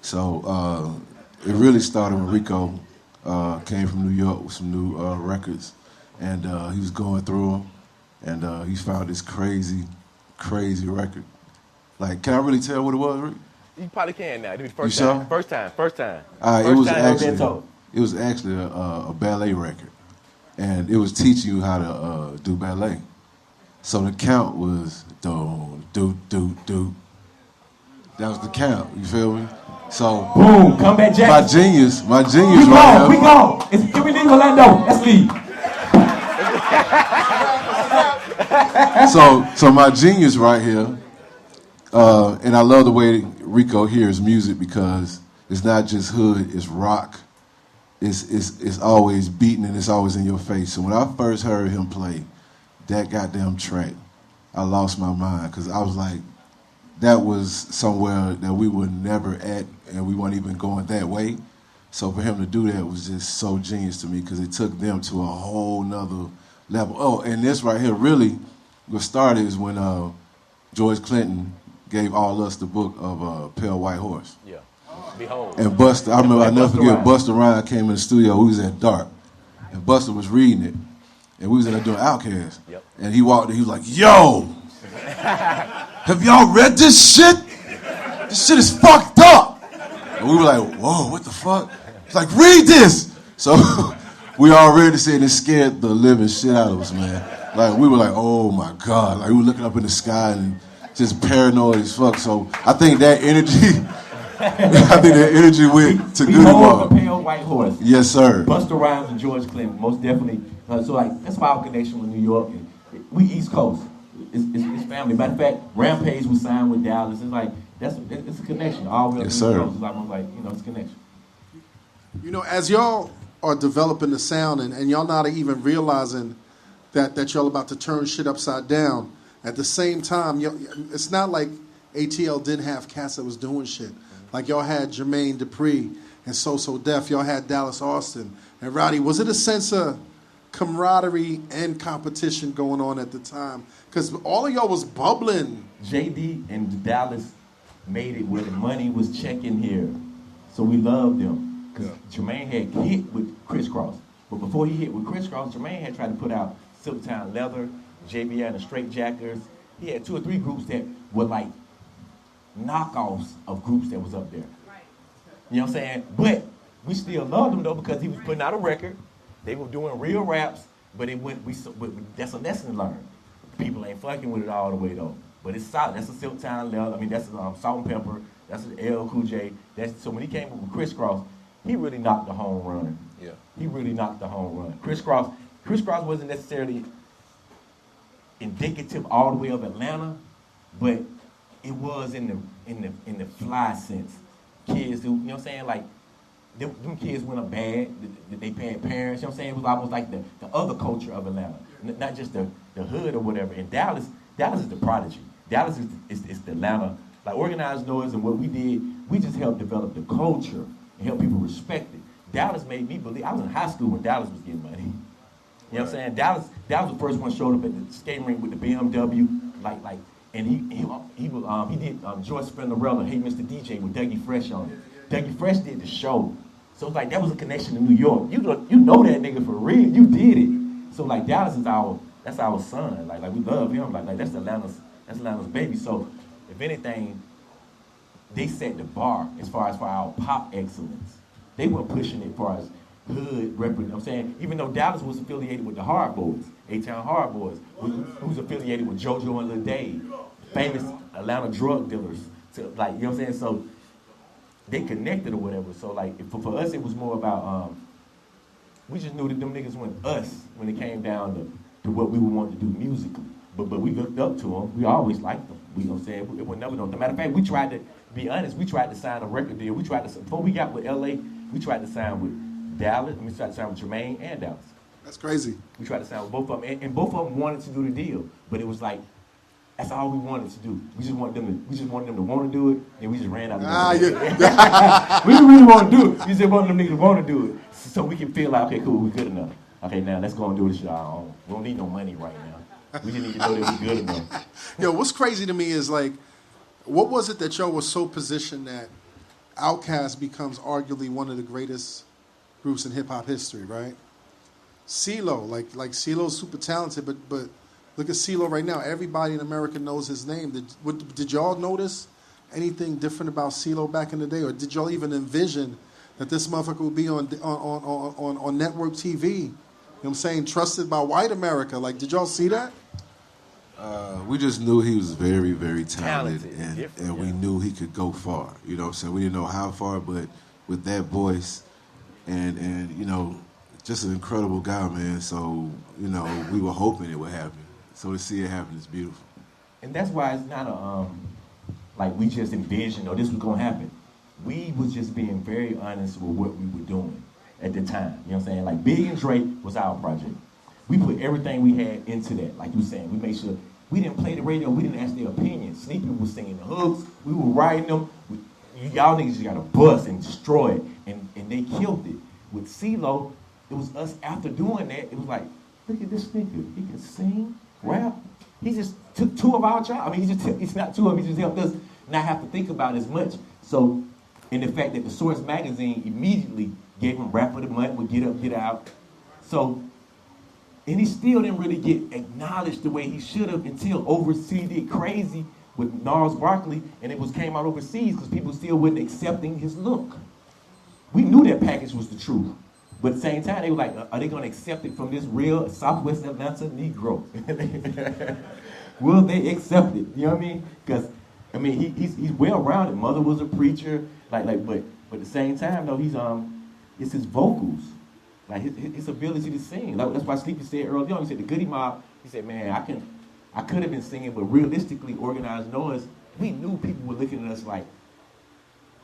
So it really started when Rico came from New York with some new records, and he was going through them, and he found this crazy record. Like, can I really tell what it was, Rick? You probably can now. This is First time. It was actually a ballet record, and it was teaching you how to do ballet. So the count was do do do do. That was the count. You feel me? So boom, comeback Jack. My genius We right gone. We gone. Can we leave Orlando? Let's leave. So my genius right here. And I love the way Rico hears music because it's not just hood, it's rock, it's always beating and it's always in your face. So when I first heard him play that goddamn track, I lost my mind because I was like, that was somewhere that we were never at and we weren't even going that way. So for him to do that was just so genius to me because it took them to a whole nother level. Oh, and this right here really what started is when George Clinton gave all us the book of Pale White Horse. Yeah. Behold. And Buster, I remember, I never Busta forget, Rhymes. Buster Rhymes came in the studio, we was at dark, and Buster was reading it, and we was in there doing Outkast. Yep. And he walked in, he was like, yo, have y'all read this shit? This shit is fucked up. And we were like, whoa, what the fuck? He's like, read this. So we already said it scared the living shit out of us, man. Like, we were like, oh my God. Like, we were looking up in the sky and just paranoid as fuck. So I think that energy, went to Goody Behold the Mom. Pale White Horse. Yes, sir. Busta Rhymes and George Clinton, most definitely. So like that's why our connection with New York. We East Coast. It's family. Matter of fact, Rampage was signed with Dallas. It's like it's a connection. All the way up Yes, East sir. Coast. It's like it's a connection. You know, as y'all are developing the sound and y'all not even realizing that y'all about to turn shit upside down, at the same time, it's not like ATL didn't have cats that was doing shit. Like y'all had Jermaine Dupri and So Def. Y'all had Dallas Austin and Rowdy. Was it a sense of camaraderie and competition going on at the time? Because all of y'all was bubbling. JD and Dallas made it where the money was checking here. So we loved them. Because Jermaine had hit with Crisscross. But before he hit with Crisscross, Jermaine had tried to put out Silktown Leather, JBL and the Straight Jackers. He had 2 or 3 groups that were like knockoffs of groups that was up there. You know what I'm saying? But we still loved him though because he was putting out a record. They were doing real raps, but that's a lesson learned. People ain't fucking with it all the way though. But it's solid. That's a Silktown Leather. I mean, that's Salt and Pepper. That's an LL Cool J. So when he came up with Crisscross, he really knocked the home run. Yeah. He really knocked the home run. Crisscross wasn't necessarily indicative all the way of Atlanta, but it was in the fly sense. Kids who, you know what I'm saying, like them kids went up bad, they had parents, you know what I'm saying? It was almost like the other culture of Atlanta, not just the hood or whatever. And Dallas is the prodigy. Dallas is the Atlanta, like Organized Noize, and what we did, we just helped develop the culture and help people respect it. Dallas made me believe, I was in high school when Dallas was getting money. You know what I'm saying? Dallas was the first one showed up at the skating rink with the BMW, and he did Joyce Spinderella, Hey Mr. DJ with Dougie Fresh on it. Dougie Fresh did the show. So it's like that was a connection to New York. You know that nigga for real. You did it. So like Dallas is that's our son. Like we love him. Like that's Atlanta's baby. So if anything, they set the bar as far as for our pop excellence. They weren't pushing it as far as hood represent. You know what I'm saying? Even though Dallas was affiliated with the Hard Boys, A-Town Hard Boys, who's affiliated with JoJo and Lil Dave, famous Atlanta drug dealers. So, like, you know what I'm saying? So they connected or whatever. So like for us, it was more about we just knew that them niggas went us when it came down to what we would want to do musically. But we looked up to them. We always liked them. You know what I'm saying? It would never know. As a matter of fact, we tried to be honest. We tried to sign a record deal. Before we got with LA, we tried to sign with Dallas. We tried to sign with Jermaine and Dallas. That's crazy. We tried to sign with both of them, and both of them wanted to do the deal. But it was like, that's all we wanted to do. We just wanted them to want to do it, and we just ran out of it. We didn't really want to do it. We just wanted them niggas to want to do it, so we can feel like, okay, cool, we're good enough. Okay, now let's go and do this shit on our own. We don't need no money right now. We just need to know that we're good enough. Yo, what's crazy to me is like, what was it that y'all was so positioned that Outkast becomes arguably one of the greatest groups in hip hop history, right? CeeLo, like CeeLo's super talented, but look at CeeLo right now. Everybody in America knows his name. Did y'all notice anything different about CeeLo back in the day, or did y'all even envision that this motherfucker would be on network TV? You know what I'm saying? Trusted by white America. Like, did y'all see that? We just knew he was very, very talented, Talented, and we knew he could go far. You know what I'm saying? We didn't know how far, but with that voice and you know, just an incredible guy, man. So, you know, we were hoping it would happen. So to see it happen is beautiful. And that's why it's not like we just envisioned, this was gonna happen. We was just being very honest with what we were doing. at the time. You know what I'm saying? Like Big and Dre was our project. We put everything we had into that. Like you were saying, we made sure we didn't play the radio. We didn't ask their opinion. Sleepy was singing the hooks. We were writing them. Y'all niggas just got to bust and destroy it. And they killed it. With CeeLo, it was us after doing that. It was like, look at this nigga. He can sing, rap. He just took two of our jobs. I mean, it's not two of them. He just helped us not have to think about as much. So, in the fact that the Source magazine immediately gave him Rap of the Month with Get Up, Get Out. So, and he still didn't really get acknowledged the way he should have until Overseas did Crazy with Gnarls Barkley, and it came out overseas because people still wasn't accepting his look. We knew that package was the truth. But at the same time, they were like, are they going to accept it from this real Southwest Atlanta Negro? Will they accept it? You know what I mean? Because, I mean, he's well-rounded. Mother was a preacher. But at the same time, though, it's his vocals. Like, his ability to sing. Like, that's why Sleepy said early on, he said, the Goody Mom, he said, man, I could have been singing, but realistically, Organized Noize, we knew people were looking at us like,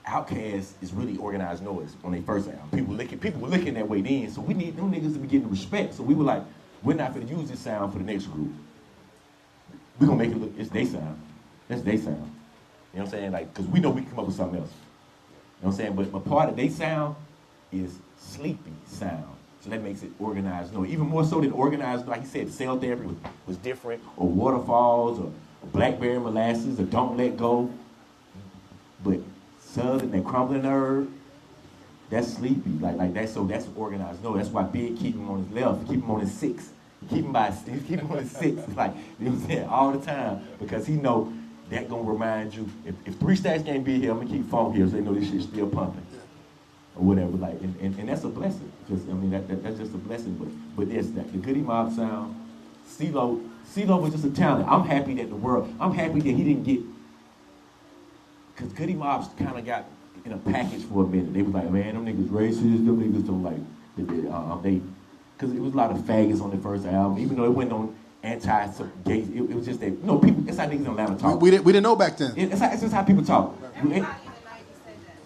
Outkast is really Organized Noize on their first album. People were looking that way then, so we need them niggas to be getting respect. So we were like, we're not gonna use this sound for the next group. We're gonna make it look, it's their sound. That's their sound. You know what I'm saying? Like, cause we know we can come up with something else. You know what I'm saying? But part of their sound is Sleepy sound. So that makes it Organized Noize. Even more so than Organized, like you said, Cell Therapy was different, or Waterfalls, or Blackberry Molasses, or Don't Let Go. But Southern, that Crumbling Herb, that's Sleepy. Like that's Organized Noize. That's why Big keep him on his left, keep him on his six. Keep him on his six, like, you know what I'm saying, all the time. Because he know that gonna remind you, if 3 Stacks can't be here, I'm gonna keep Funk here so they know this shit's still pumping. Or whatever, like, and that's a blessing. Just, I mean, that's just a blessing. But yes, the Goody Mob sound, CeeLo was just a talent. I'm happy that he didn't get, because Goody Mobs kind of got in a package for a minute. They was like, man, them niggas racist, them niggas don't like, because it was a lot of faggots on the first album, even though it wasn't on anti-gay, it was just that, you know, people, that's how niggas in Atlanta talk. We didn't know back then. It's just how people talk.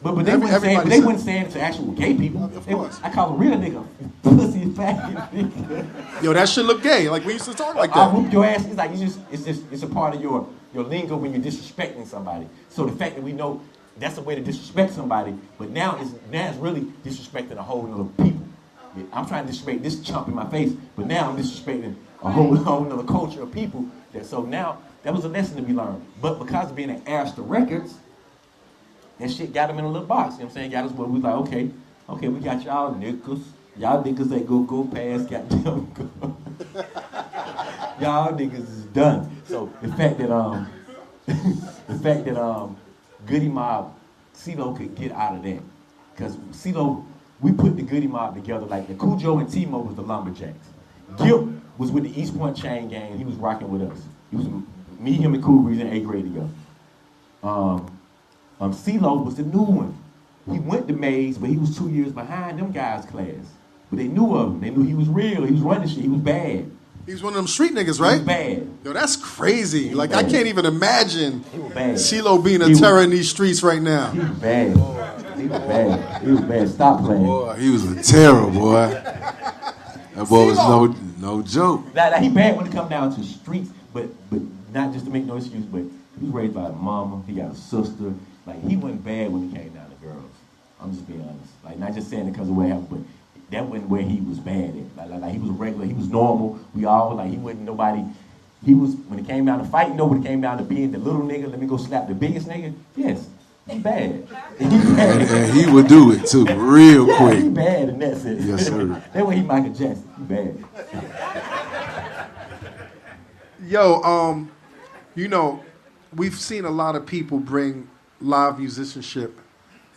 But they wouldn't say it to actual gay people. Of course. I call a real nigga pussy faggot nigga. Yo, that shit look gay. Like, we used to talk like that. I'll whoop your ass. It's like, it's a part of your lingo when you're disrespecting somebody. So the fact that we know that's a way to disrespect somebody, but now it's really disrespecting a whole nother people. I'm trying to disrespect this chump in my face, but now I'm disrespecting a whole nother culture of people. So now, that was a lesson to be learned. But because of being at Arista Records, that shit got them in a little box, you know what I'm saying? Got us where we was like, okay, we got y'all niggas. Y'all niggas that go past, goddamn go. Y'all niggas is done. So the fact that Goody Mob, CeeLo could get out of that. Because CeeLo, we put the Goody Mob together, like the Cujo and Timo was the Lumberjacks. Gil was with the East Point Chain Gang, he was rocking with us. He was me, him, and Cool Breeze in 8th grade together. CeeLo was the new one. He went to Maze, but he was 2 years behind them guys' class. But they knew of him. They knew he was real. He was running shit. He was bad. He was one of them street niggas, right? He was bad. Yo, that's crazy. Like, I can't even imagine bad. CeeLo being a terror in these streets right now. He was bad. He was bad. He was bad. Stop playing. Boy, he was a terror, boy. That boy was no joke. Now, he bad when it come down to streets, but not just to make no excuse, but he was raised by a mama. He got a sister. Like, he wasn't bad when it came down to girls. I'm just being honest. Like, not just saying it because of what happened, but that wasn't where he was bad at. Like he was regular, he was normal. We all, like, he wasn't nobody. He was, when it came down to fighting, though, when it came down to being the little nigga, let me go slap the biggest nigga, yes, he bad. And he would do it, too, real quick. He bad in that sense. Yes, sir. That way he Michael Jackson. He bad. Yo, you know, we've seen a lot of people bring live musicianship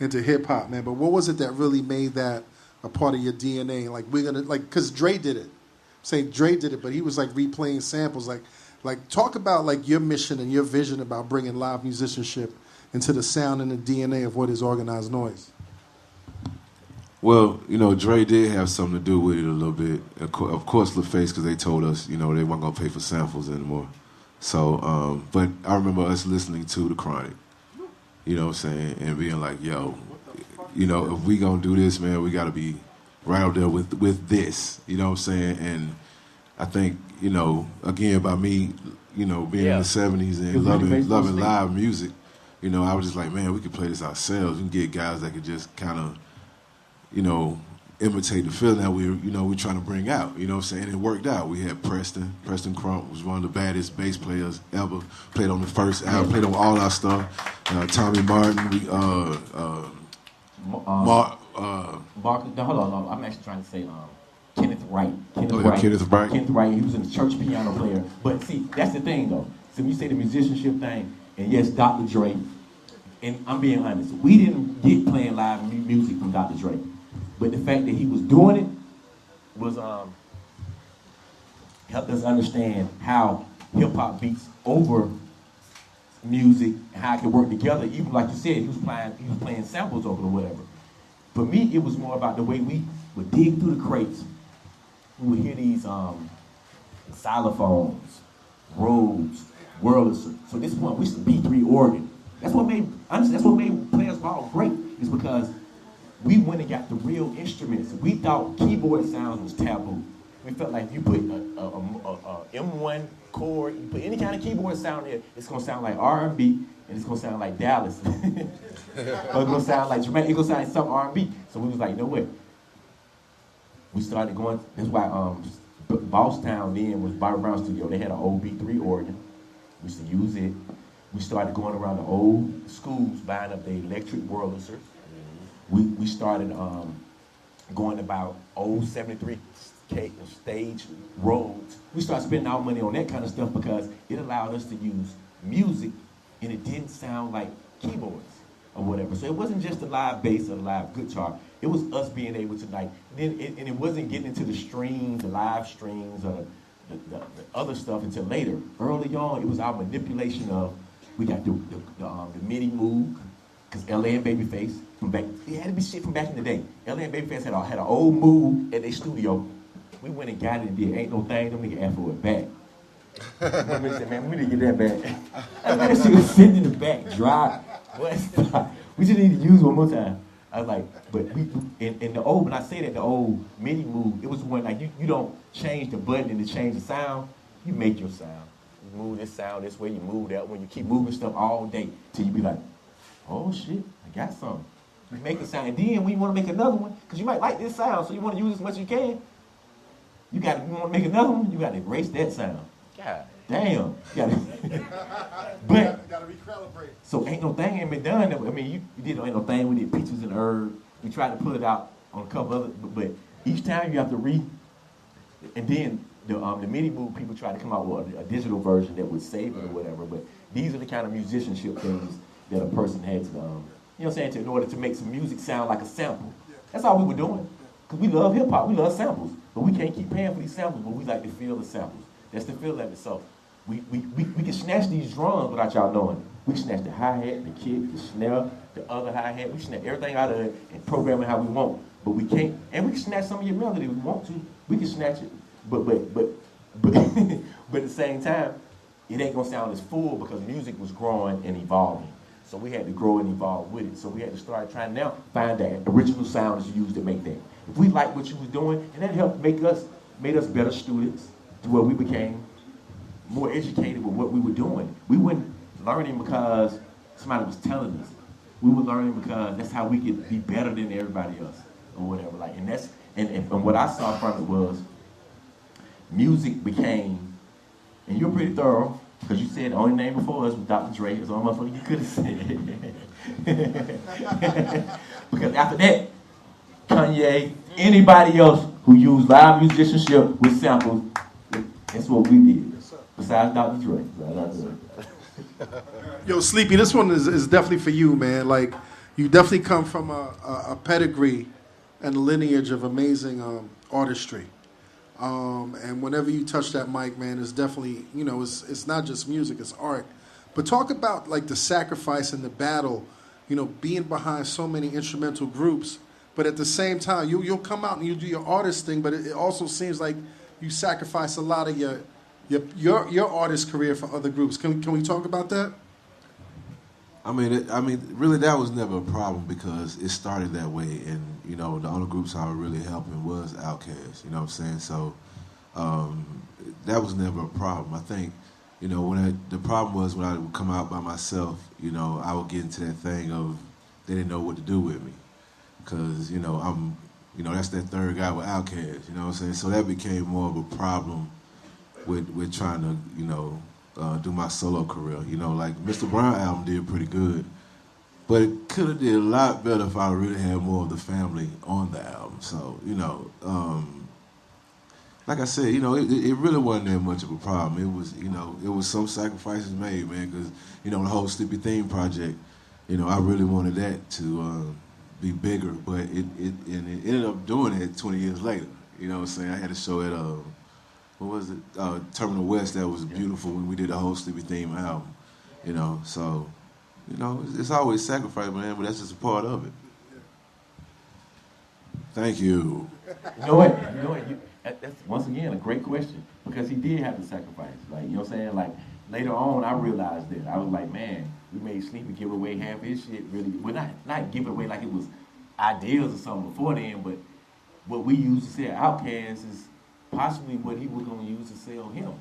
into hip-hop, man, but what was it that really made that a part of your DNA? Like, we're gonna, like, because Dre did it. Say Dre did it, but he was like replaying samples. Like talk about like your mission and your vision about bringing live musicianship into the sound and the DNA of what is Organized Noize. Well, you know, Dre did have something to do with it a little bit. Of course, LaFace, because they told us, you know, they weren't gonna pay for samples anymore. So, but I remember us listening to The Chronic, you know what I'm saying, and being like, yo, you know, if we gonna do this, man, we gotta be right up there with this. You know what I'm saying? And I think, you know, again, by me, you know, being in the 70s and loving live music, you know, I was just like, man, we could play this ourselves. We can get guys that could just kind of, you know, imitate the feeling that we're trying to bring out. You know what I'm saying? It worked out. We had Preston. Preston Crump was one of the baddest bass players ever. Played on the first album, played on all our stuff. Tommy Martin, Mark, no, hold on. I'm actually trying to say Kenneth Wright. Kenneth Wright, he was a church piano player. But see, that's the thing though. So when you say the musicianship thing, and yes, Dr. Dre, and I'm being honest, we didn't get playing live music from Dr. Dre. But the fact that he was doing it was helped us understand how hip hop beats over music and how it can work together. Even like you said, he was playing samples over or whatever. For me, it was more about the way we would dig through the crates. We would hear these xylophones, Rhodes, Wurlitzer. So this one, we used to B3 organ. That's what made Players Ball great. Is because we went and got the real instruments. We thought keyboard sounds was taboo. We felt like if you put a M1 chord, you put any kind of keyboard sound there, it's gonna sound like R&B, and it's gonna sound like Dallas. Or it's gonna sound like Jermaine, it's gonna sound like some R&B. So we was like, no way. We started going, that's why Bosstown then was Bobby Brown Studio. They had an old B3 organ. We used to use it. We started going around the old schools, buying up the electric Wurlitzers. We started going about old 73 stage roads. We started spending our money on that kind of stuff because it allowed us to use music and it didn't sound like keyboards or whatever. So it wasn't just the live bass or the live guitar. It was us being able to and it wasn't getting into the strings, the live strings or the other stuff until later. Early on, it was our manipulation of, we got the MIDI move, because LA and Babyface, it had to be shit from back in the day. LA and Babyface had an old move at their studio. We went and got it and did Ain't No Thing, them niggas asked for it back. I said, man, we didn't get that back. And that shit was sitting in the back, dry. We just need to use one more time. I was like, but in the old, when I say that, the old MIDI move, it was one like you don't change the button and to change the sound, you make your sound. You move this sound this way, you move that one, you keep moving stuff all day till you be like, oh shit, I got something. You make a sound, and then when you want to make another one, because you might like this sound, so you want to use as much as you can, you want to make another one, you got to erase that sound. God damn. You got to recalibrate. So Ain't No Thing ain't been done. I mean, you did Ain't No Thing, we did Peaches and Herb. We tried to put it out on a couple other, but each time you have to and then the MIDI move, people try to come out with a digital version that would save it or whatever, but these are the kind of musicianship things that a person had to, you know what I'm saying, in order to make some music sound like a sample. That's all we were doing. Because we love hip hop, we love samples, but we can't keep paying for these samples, but we like to feel the samples. That's the feel of it. So we can snatch these drums without y'all knowing. We can snatch the hi-hat, the kick, the snare, the other hi-hat. We snatch everything out of it and program it how we want. But we can't, and we can snatch some of your melody if we want to. We can snatch it. But at the same time, it ain't gonna sound as full because music was growing and evolving. So we had to grow and evolve with it. So we had to start trying to now find that original sound that you used to make that. If we liked what you was doing, and that helped made us better students to where we became more educated with what we were doing. We weren't learning because somebody was telling us. We were learning because that's how we could be better than everybody else or whatever. Like, and what I saw from it was music became, and you're pretty thorough, because you said the only name before us was Dr. Dre. It was the only motherfucker you could have said. Because after that, Kanye, anybody else who used live musicianship with samples, that's what we did. Besides Dr. Dre. Yo, Sleepy, this one is definitely for you, man. Like, you definitely come from a pedigree and a lineage of amazing artistry. And whenever you touch that mic, man, it's definitely, you know, it's not just music, it's art. But talk about, like, the sacrifice and the battle, you know, being behind so many instrumental groups, but at the same time, you'll come out and you do your artist thing, but it also seems like you sacrifice a lot of your artist career for other groups. Can we talk about that? Really, that was never a problem because it started that way, and the only groups I was really helping was Outkast. You know what I'm saying? So that was never a problem. I think, the problem was when I would come out by myself. I would get into that thing of they didn't know what to do with me because I'm, that's that third guy with Outkast. You know what I'm saying? So that became more of a problem with trying to do my solo career. Like Mr. Brown album did pretty good, but it could have did a lot better if I really had more of the family on the album. So, like I said, it really wasn't that much of a problem. It was some sacrifices made, man, because, the whole Sleepy Theme project, I really wanted that to be bigger, but it ended up doing it 20 years later. You know what I'm saying? I had a show at, what was it? Terminal West that was beautiful when we did the whole Sleepy Theme album. So, it's always sacrifice, man, but that's just a part of it. Thank you. You know what? That's once again a great question because he did have to sacrifice. Like, you know what I'm saying? Like, later on, I realized that. I was like, man, we made Sleepy give away half his shit, really. Well, not give it away like it was ideas or something before then, but what we used to sell Outkast is possibly what he was going to use to sell him.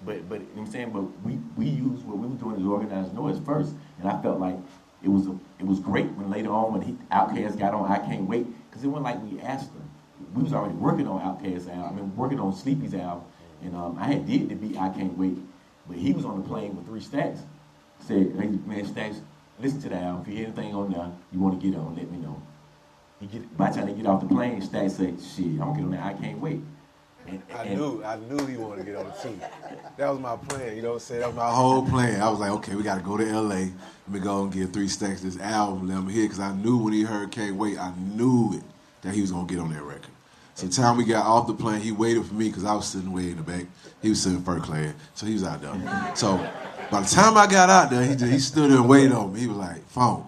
But you know what I'm saying? But we used what we were doing as Organized Noize first, and I felt like it was great when later on when Outkast got on I Can't Wait, because it wasn't like we asked him. We was already working on Outkast's album, working on Sleepy's album, and I had did the beat I Can't Wait, but he was on the plane with 3 Stacks. Said, hey, man, Stacks, listen to the album. If you hear anything on there you want to get on, let me know. By the time they get off the plane, Stacks said, shit, I'm gonna get on that I Can't Wait. I knew he wanted to get on the team. That was my plan, you know what I'm saying? That was my whole plan. I was like, okay, we got to go to LA. Let me go and get 3 Stacks this album, let him hear, because I knew when he heard Can't Wait, I knew it, that he was going to get on that record. So the time we got off the plane, he waited for me because I was sitting way in the back. He was sitting first class, so he was out there. So by the time I got out there, he stood there and waited on me. He was like, phone.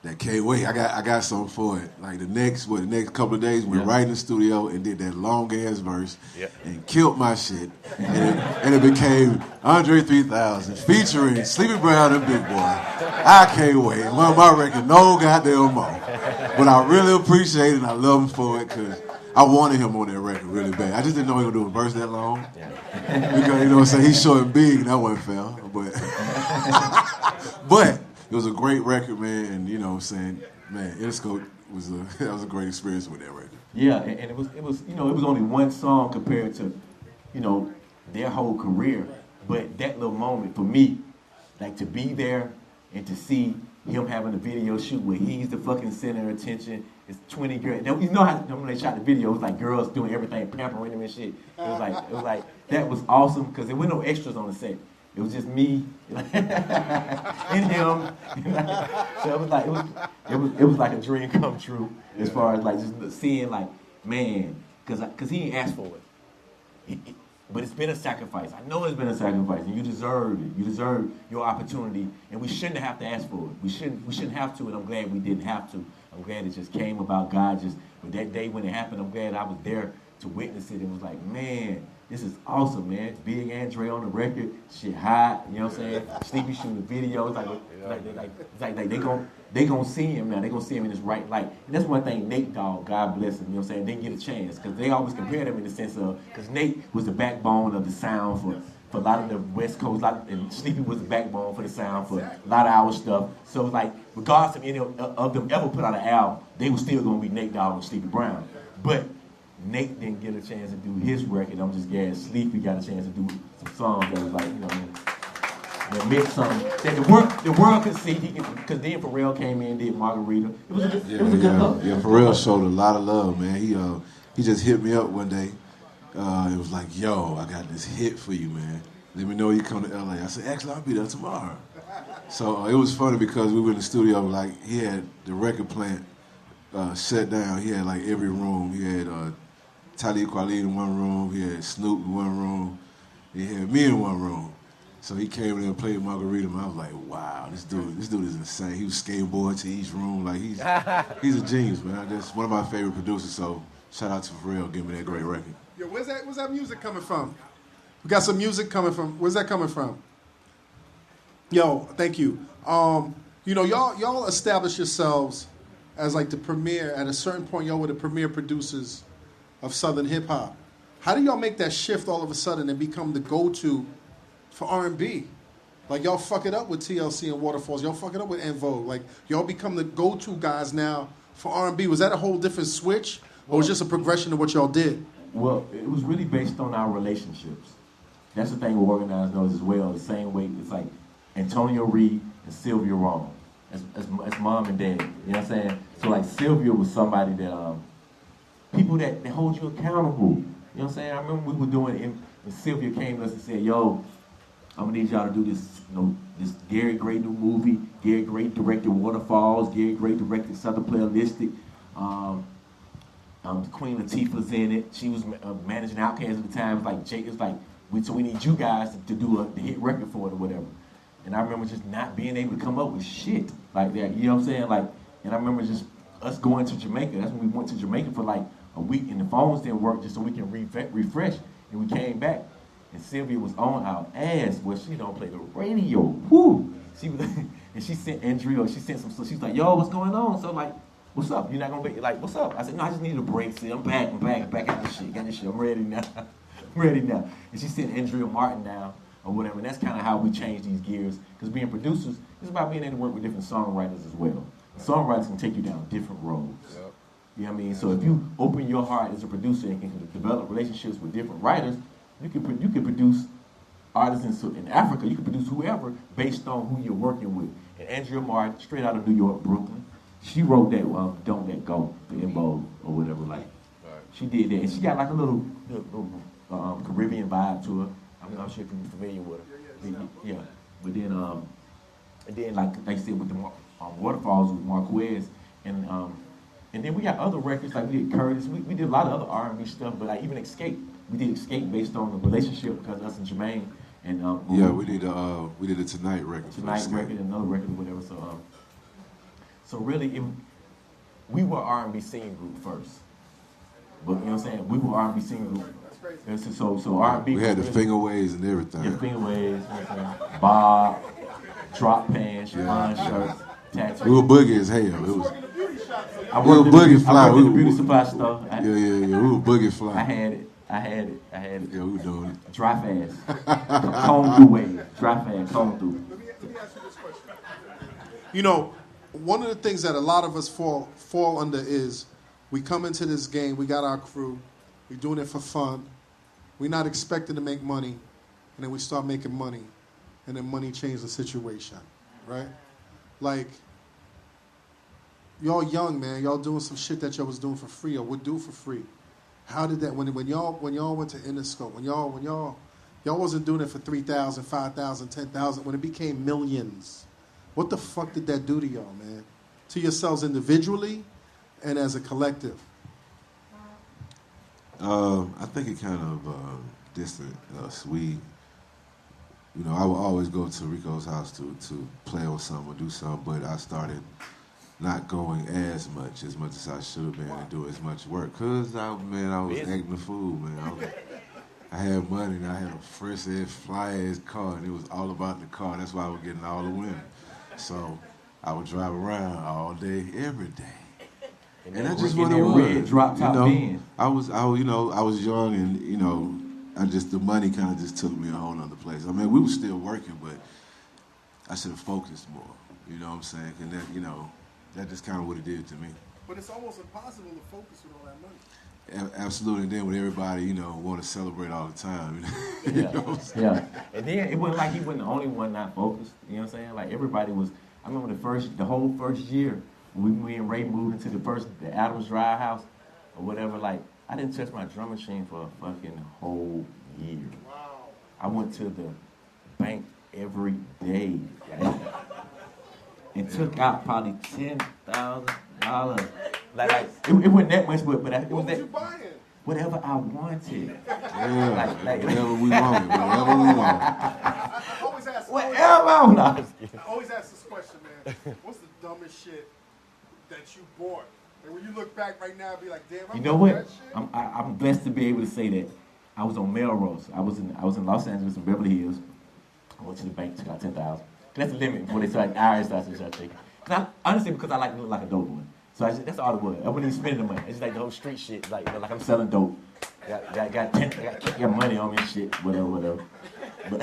That Can't Wait. I got something for it. Like the next couple of days, we went right in the studio and did that long ass verse and killed my shit. And it became Andre 3000 featuring Sleepy Brown and Big Boy. I Can't Wait. One of my records, no goddamn more. But I really appreciate it and I love him for it because I wanted him on that record really bad. I just didn't know he was gonna do a verse that long. Because you know what I'm saying, he's short and big and that wasn't fair. But it was a great record, man, and you know what I'm saying, man, Interscope that was a great experience with that record. Yeah, and it was it was only one song compared to, their whole career. But that little moment for me, like to be there and to see him having a video shoot where he's the fucking center of attention. It's 20 girls. You know how when they shot the video, it was like girls doing everything, pampering him and shit. It was like that was awesome because there were no extras on the set. It was just me and him. So it was like a dream come true as far as like just seeing like, man, because he ain't asked for it. But it's been a sacrifice. I know it's been a sacrifice, and you deserve it. You deserve your opportunity, and we shouldn't have to ask for it. We shouldn't have to, and I'm glad we didn't have to. I'm glad it just came about. God just, but that day when it happened, I'm glad I was there to witness it. And was like, man, this is awesome, man. Big Andre on the record, shit hot. You know what I'm saying? Sleepy shooting the video. It's like they gonna see him now. They gonna see him in his right light. And that's one thing Nate Dogg, God bless him. You know what I'm saying? They get a chance because they always compare them in the sense of because Nate was the backbone of the sound for a lot of the West Coast, and Sleepy was the backbone for the sound for a lot of our stuff. So like, regardless of any of them ever put out an album, they were still gonna be Nate Dogg and Sleepy Brown. But Nate didn't get a chance to do his record. I'm just glad Sleepy got a chance to do some songs that was like, that meant something that the world could see. Because then Pharrell came in and did Margarita. It was a good look. Yeah, Pharrell showed a lot of love, man. He just hit me up one day. It was like, yo, I got this hit for you, man. Let me know when you come to LA. I said, actually, I'll be there tomorrow. So it was funny because we were in the studio, like he had the record plant shut down. He had like every room. He had Talib Kweli in one room. He had Snoop in one room. He had me in one room. So he came in and played Margarita, and I was like, wow, this dude is insane. He was skateboarding to each room. Like he's a genius, man. That's one of my favorite producers. So shout out to Pharrell giving me that great record. Yo, where's that music coming from? We got some music coming from. Where's that coming from? Yo, thank you. You know, y'all established yourselves as like the premier. At a certain point, y'all were the premier producers of Southern hip hop. How do y'all make that shift all of a sudden and become the go-to for R&B? Like y'all fuck it up with TLC and Waterfalls. Y'all fuck it up with En Vogue. Like y'all become the go-to guys now for R&B. Was that a whole different switch, or was it just a progression of what y'all did? Well, it was really based on our relationships. That's the thing with Organized Noize as well. The same way, it's like Antonio Reid and Sylvia Rome. As mom and dad. You know what I'm saying? So like Sylvia was somebody that, people that hold you accountable. You know what I'm saying? I remember we were doing it, and Sylvia came to us and said, yo, I'm gonna need y'all to do this, you know, this Gary Gray new movie. Gary Gray directed Waterfalls. Gary Gray directed Southern Playalistic. Queen Latifah's in it. She was managing Outkast at the time. Like Jake was like, so we need you guys to do the hit record for it or whatever. And I remember just not being able to come up with shit like that. You know what I'm saying? Like, and I remember just us going to Jamaica. That's when we went to Jamaica for like a week, and the phones didn't work just so we can refresh. And we came back, and Sylvia was on our ass. Well, she don't play the radio. Woo! She was, and she sent Andrea. She sent some stuff. She's like, "Yo, what's going on?" So like, "What's up? You're not gonna be like, what's up?" I said, "No, I just need a break. See, I'm back at this shit. Got this shit. I'm ready now. I'm ready now." And she sent Andrea Martin down or whatever. And that's kind of how we change these gears. Because being producers, it's about being able to work with different songwriters as well. Songwriters can take you down different roads. Yep. You know what I mean? So if you open your heart as a producer and can develop relationships with different writers, you can produce artists in Africa. You can produce whoever based on who you're working with. And Andrea Martin, straight out of New York, Brooklyn, she wrote that "Don't Let Go," the En Vogue or whatever. Like, she did that, and she got like a little Caribbean vibe to her. I'm not sure if you're familiar with her. Yeah. But then, and then like I said with the Waterfalls with Marquez, and then we got other records like we did Curtis. We did a lot of other R&B stuff, but like even Escape. We did Escape based on the relationship because us and Jermaine and yeah, we did a Tonight record. Tonight record and another record or whatever. So really, we were R&B singing group first. But you know what I'm saying? We were R&B singing group. That's crazy. So R&B. We had the finger waves and everything. Yeah, finger waves. You know what I'm saying? Bob, drop pants, Siobhan shirts, tattoos. We were boogie as hell. It was. I We were boogie fly. I worked in the beauty supply store. Yeah. We were boogie fly. I had it. Yeah, we were doing it. Dry fast. Comb through wave. Dry fast, comb through. Let me ask you this question. You know, one of the things that a lot of us fall under is we come into this game, we got our crew, we're doing it for fun, we're not expecting to make money, and then we start making money, and then money changes the situation, right? Like, y'all young, man, y'all doing some shit that y'all was doing for free or would do for free. How did that, when y'all went to Interscope, when y'all wasn't doing it for 3,000, 5,000, 10,000, when it became millions, what the fuck did that do to y'all, man? To yourselves individually and as a collective? I think it kind of distanced us. I would always go to Rico's house to play on something or do something, but I started not going as much as I should have been and do as much work. Cause I was acting a fool, man. I had money and I had a fresh ass, fly ass car, and it was all about the car. That's why I was getting all the women. So I would drive around all day, every day. And that's just what it was. Red drop top Benz. I was young, and the money kind of just took me a whole nother place. I mean, we were still working, but I should have focused more. You know what I'm saying? And that just kind of what it did to me. But it's almost impossible to focus with all that money. Absolutely. And then with everybody, want to celebrate all the time. You know what I'm saying? Yeah. And then it wasn't like he wasn't the only one not focused. You know what I'm saying? Like everybody was. I remember the whole first year when we and Ray moved into the Adams Drive house or whatever. Like I didn't touch my drum machine for a fucking whole year. Wow. I went to the bank every day. Right? And took out probably $10,000. Like it wasn't that much, but it was that. You buying? Whatever I wanted. Yeah, whatever we wanted. Always ask. Whatever I wanted. Always ask this question, man. What's the dumbest shit that you bought? And when you look back right now, be like, damn. You know what? I'm blessed to be able to say that. I was on Melrose. I was in Los Angeles in Beverly Hills. I went to the bank, took out $10,000. That's the limit before they start IRS starts to start taking. Honestly, because I like to look like a dope one. So that's all it was. I wasn't even spending the money. It's just like the whole street shit, like I'm selling dope. Got money on me and shit, whatever. But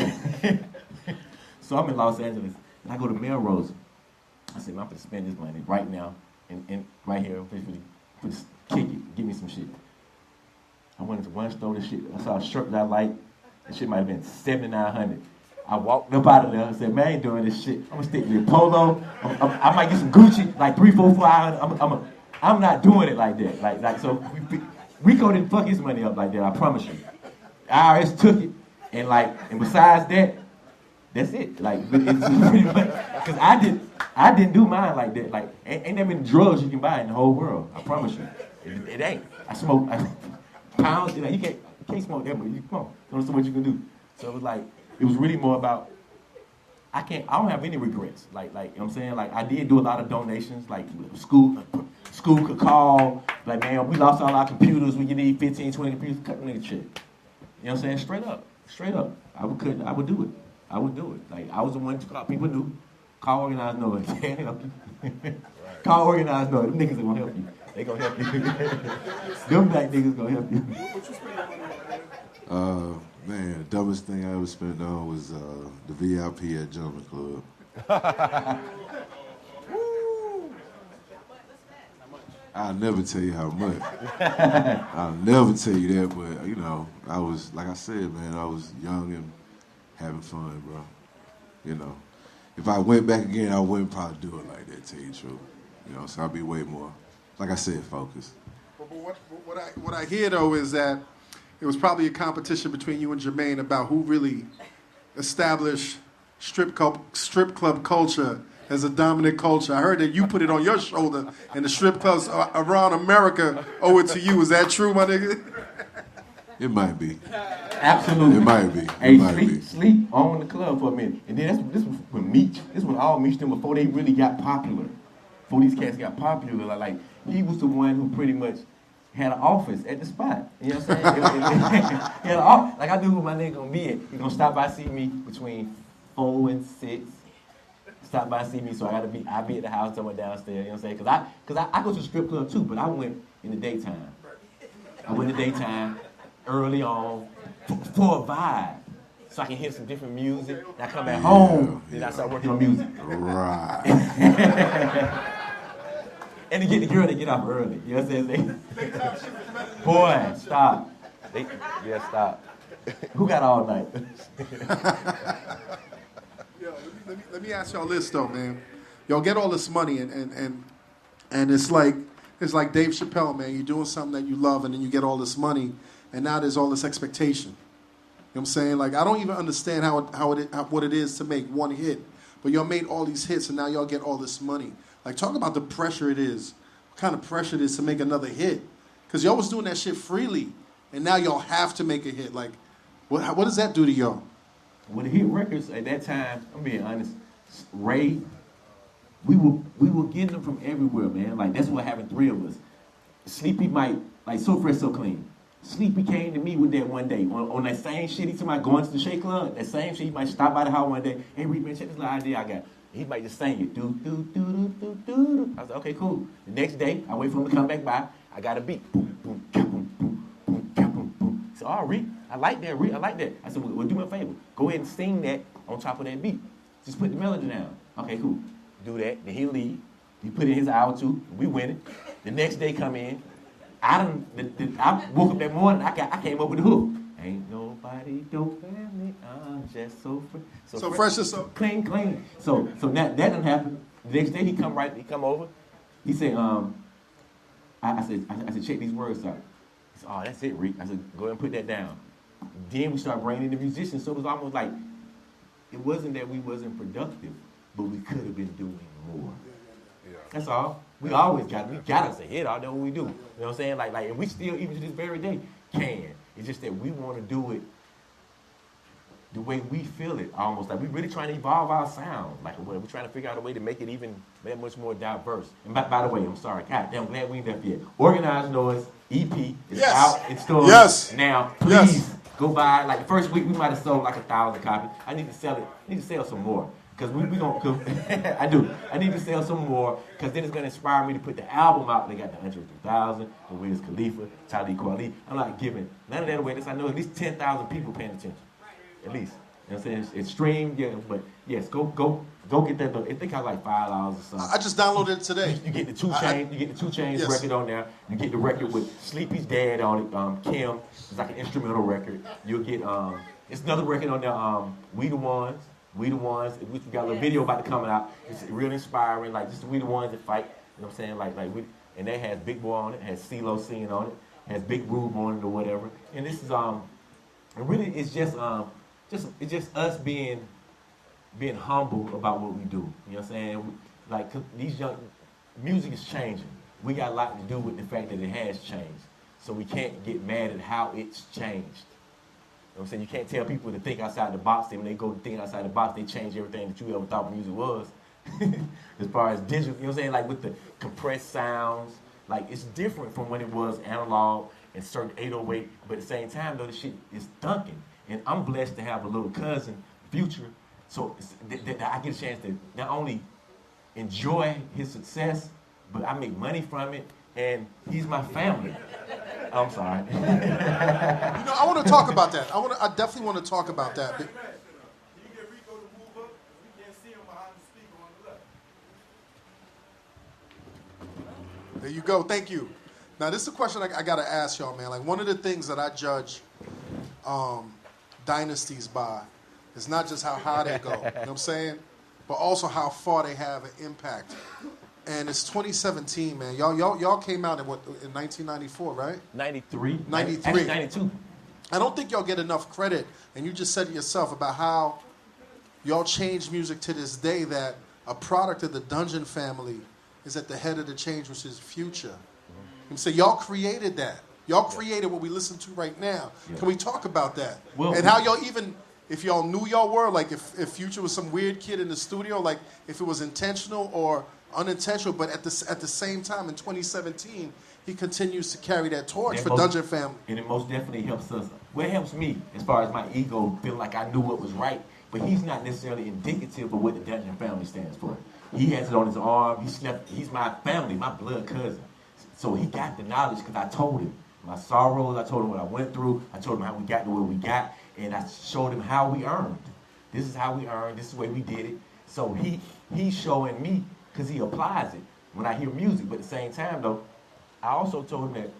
so I'm in Los Angeles, and I go to Melrose. I said, man, I'm gonna spend this money right now, and right here, officially, just kick it, give me some shit. I went into one store, this shit, I saw a shirt that I liked. That shit might have been $7,900. I walked up out of there and said, man, I ain't doing this shit. I'm gonna stick with Polo. I might get some Gucci, like $300, $400, $500. I'm not doing it like that. Like so, Rico didn't fuck his money up like that. I promise you. IRS took it, and besides that, that's it. Like, it's pretty much because I didn't do mine like that. Like, ain't that many drugs you can buy in the whole world. I promise you, it ain't. I smoke pounds. You can't smoke that, but you come on. Don't know what you can do. So it was like. It was really more about, I don't have any regrets. Like, you know what I'm saying? Like, I did do a lot of donations, like school could call, like, man, we lost all our computers, we need 15, 20 computers, cut the nigga check. You know what I'm saying? Straight up. I would do it. Like, I was the one to call, people knew, call Organized Noize, they can't help you. Call Organized Noize, them niggas are gonna help you. They gonna help you. Them black niggas gonna help you. Man, the dumbest thing I ever spent on was the VIP at Gentleman Club. I'll never tell you how much. I'll never tell you that, but, you know, I was, like I said, man, I was young and having fun, bro. You know, if I went back again, I wouldn't probably do it like that, tell you the truth. You know, so I'd be way more, like I said, focused. But what I hear, though, is that it was probably a competition between you and Jermaine about who really established strip club culture as a dominant culture. I heard that you put it on your shoulder, and the strip clubs around America owe it to you. Is that true, my nigga? It might be. Absolutely. It might be. Hey, sleep on the club for a minute. And then this was when Meech. This was all Meech them before they really got popular. Before these cats got popular, like he was the one who pretty much had an office at the spot. You know what I'm saying? He had like I knew who my nigga gonna be at. He gonna stop by see me between 4 and 6. Stop by see me, so I be at the house somewhere downstairs. You know what I'm saying? Cause I go to the strip club too, but I went in the daytime. I went in the daytime early on for a vibe, so I can hear some different music. And I come back home, then I start working on music. Right. And to get the girl to get off early. You know what I'm saying? Boy, stop. Stop. Who got all night? Yo, let me ask y'all this though, man. Y'all get all this money and it's like Dave Chappelle, man. You're doing something that you love and then you get all this money and now there's all this expectation. You know what I'm saying? Like I don't even understand what it is to make one hit. But y'all made all these hits and now y'all get all this money. Like, talk about the pressure it is. What kind of pressure it is to make another hit. Because y'all was doing that shit freely, and now y'all have to make a hit. Like, what does that do to y'all? When the hit records at that time, I'm being honest, Reid, we were getting them from everywhere, man. Like, that's what happened, 3 of us. Sleepy might, like, So Fresh, So Clean. Sleepy came to me with that one day. On that same shit, he told me going to the Shake Club, that same shit, he might stop by the house one day. Hey, Reid, man, check this little idea I got. He might just sing it. Do, do, do, do, do, do. I was like, okay, cool. The next day, I wait for him to come back by. I got a beat. Boom, boom, boom, boom, boom, boom, boom. He said, oh, Reid, I like that, Reid, I like that. I said, well, do me a favor. Go ahead and sing that on top of that beat. Just put the melody down. Okay, cool. Do that. Then he'll leave. He put in his hour too. We win it. The next day come in. I woke up that morning, I came up with the hook. Ain't nobody dope family, I'm just so fresh. So fresh and so clean. So that didn't happen. The next day he come over. He said, I said, check these words out. He said, oh, that's it, Reid. I said, go ahead and put that down. Then we started bringing in the musicians, so it was almost like, it wasn't that we wasn't productive, but we could have been doing more. That's all. We got us a hit, all know what we do. You know what I'm saying? Like, and we still, even to this very day, can. It's just that we want to do it the way we feel it, almost. Like, we're really trying to evolve our sound. Like, we're trying to figure out a way to make it even that much more diverse. And by the way, I'm sorry. God damn, I'm glad we ain't left yet. Organized Noize EP is out in stores now. Please go buy. Like, the first week, we might have sold like 1,000 copies. I need to sell some more. Because we gonna, cause I do. I need to sell some more, because then it's gonna inspire me to put the album out. They got the Andre 3000, the Wiz Khalifa, Talib Kweli. I'm not giving none of that away. I know at least 10,000 people paying attention. At least. You know what I'm saying? It's streamed, yeah, but yes, go get that. I think I like $5 or something. I just downloaded it today. You get the 2 Chainz, you get the 2 Chainz yes. record on there. You get the record with Sleepy's dad on it, Kim. It's like an instrumental record. You'll get it's another record on there, We the Ones. We the Ones. We got a little video about to come out. It's real inspiring, like just We the Ones that fight. You know what I'm saying? Like we, and that has Big Boy on it, has CeeLo singing on it, has Big Rube on it or whatever. And this is and really it's just us being humble about what we do. You know what I'm saying? Like these young, music is changing. We got a lot to do with the fact that it has changed. So we can't get mad at how it's changed. You know what I'm saying? You can't tell people to think outside the box. When they go to think outside the box, they change everything that you ever thought music was. As far as digital, you know what I'm saying? Like with the compressed sounds, like it's different from when it was analog and certain 808, but at the same time though, the shit is dunking. And I'm blessed to have a little cousin, Future, so that I get a chance to not only enjoy his success, but I make money from it, and he's my family. I'm sorry. You know, I want to talk about that. I definitely want to talk about that. Can you get Rico to move up? We can't see him behind the speaker on the left. There you go. Thank you. Now, this is a question I got to ask y'all, man. Like, one of the things that I judge dynasties by is not just how high they go, you know what I'm saying? But also how far they have an impact. And it's 2017, man. Y'all came out in 1994, right? 93. 93. Actually, 92. I don't think y'all get enough credit, and you just said it yourself about how y'all changed music to this day, that a product of the Dungeon family is at the head of the change, which is Future. And so y'all created that. Y'all created what we listen to right now. Yeah. Can we talk about that? Well, and how y'all even, if y'all knew y'all were, like if Future was some weird kid in the studio, like if it was intentional or unintentional, but at the same time in 2017, he continues to carry that torch for Dungeon Family. And it most definitely helps us. Well, it helps me as far as my ego feeling like I knew what was right, but he's not necessarily indicative of what the Dungeon Family stands for. He has it on his arm. He's my family, my blood cousin. So he got the knowledge because I told him my sorrows, I told him what I went through, I told him how we got to where we got, and I showed him how we earned. This is how we earned, this is the way we did it. So he's showing me, because he applies it when I hear music, but at the same time though, I also told him that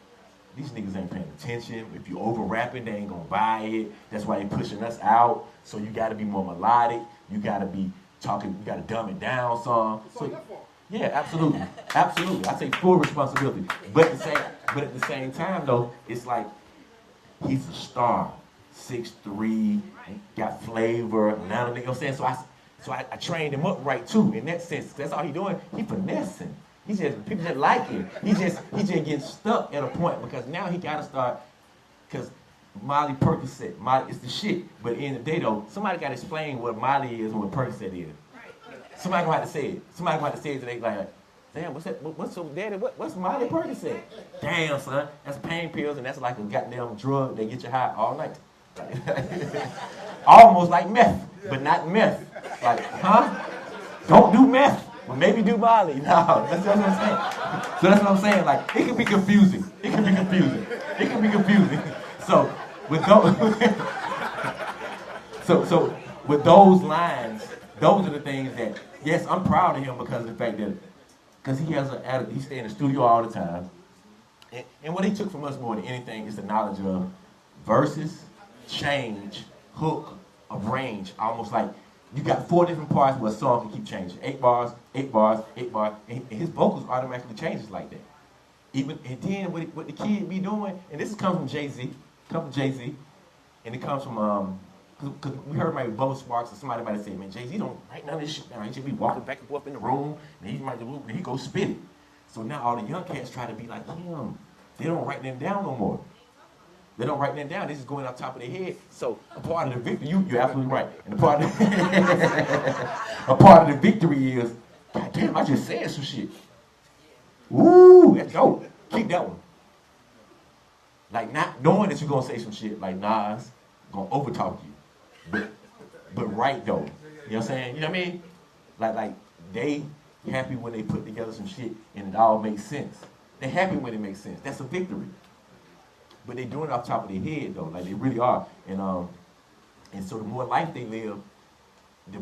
these niggas ain't paying attention. If you over rapping, they ain't gonna buy it. That's why they pushing us out. So you gotta be more melodic, you gotta be talking, you gotta dumb it down some. So, yeah, absolutely. Absolutely. I take full responsibility. But at the same time though, it's like he's a star. 6'3", got flavor, now you know what I'm saying? So I trained him up right too. In that sense, that's all he doing. He finessing. People just like him. He just getting stuck at a point because now he gotta start, because Molly Percocet, Molly is the shit. But at the end of the day though, somebody gotta explain what Molly is and what Percocet is. Somebody gonna have to say it. Somebody gonna have to say it today, like, damn, what's that? What's so daddy? What's Molly Percocet? Damn, son, that's pain pills, and that's like a goddamn drug that get you high all night. Almost like meth, but not meth. Like, huh? Don't do meth. Well, maybe do Molly. No, that's what I'm saying. So that's what I'm saying. Like, it can be confusing. It can be confusing. It can be confusing. So with those, so with those lines, those are the things that, yes, I'm proud of him because of the fact that, because he has he stay in the studio all the time. And what he took from us more than anything is the knowledge of verses, change, hook, a range. Almost like you got 4 different parts where a song can keep changing. 8 bars, 8 bars, 8 bars. And his vocals automatically changes like that. And then what the kid be doing, and this comes from Jay-Z, and it comes from, because we heard maybe Bubba Sparks or somebody might have said, man, Jay-Z don't write none of this shit down. He should be walking back and forth in the room, and he go spit it. So now all the young cats try to be like him. They don't write them down no more. They don't write them down. They just going on top of their head. So a part of the victory, you're absolutely right. And a part of the victory is, God damn, I just said some shit. Ooh, that's dope. Keep that one. Like not knowing that you're gonna say some shit like Nas, gonna overtalk you. But right though. You know what I'm saying? You know what I mean? Like they happy when they put together some shit and it all makes sense. They happy when it makes sense. That's a victory. But they doing it off the top of their head though, like they really are. And so the more life they live, the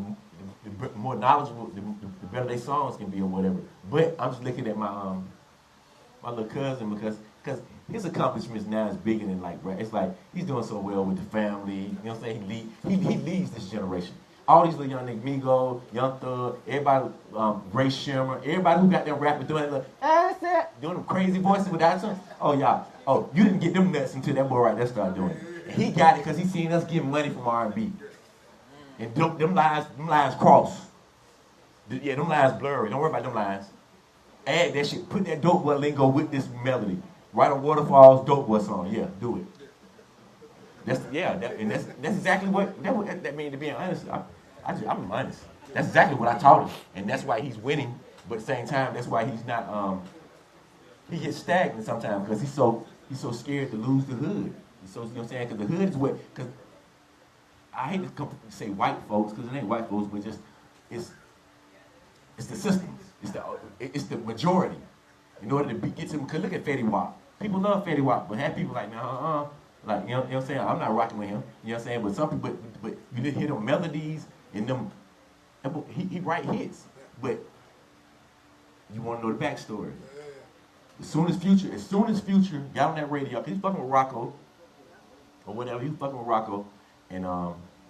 more knowledgeable, the better their songs can be or whatever. But I'm just looking at my my little cousin because his accomplishments now is bigger than like rap. It's like he's doing so well with the family. You know what I'm saying? He leads this generation. All these little young niggas, Migo, Young Thug, everybody, Ray Shimmer, everybody who got them rapping doing them crazy voices without tongue. Oh y'all, you didn't get them nuts until that boy right there started doing it. And he got it because he seen us getting money from R&B. And them lines cross. Yeah, them lines blurry. Don't worry about them lines. Add that shit. Put that dope boy lingo with this melody. Write a Waterfalls dope boy song. Yeah, do it. That's exactly what that means. To be honest, I'm honest. That's exactly what I taught him, and that's why he's winning. But at the same time, that's why he's not. He gets stagnant sometimes because he's so scared to lose the hood. He's so, you know what I'm saying? Because the hood is what. Because I hate to say white folks because it ain't white folks, but just it's the system. It's the majority. In order to get to them, because look at Fetty Wap. People love Fetty Wap, but have people like, like, you know what I'm saying? I'm not rocking with him. You know what I'm saying? But some people, but you didn't hear them melodies and them, he write hits. But you want to know the backstory. As soon as Future got on that radio, because he's fucking with Rocco, or whatever, he was fucking with Rocco, and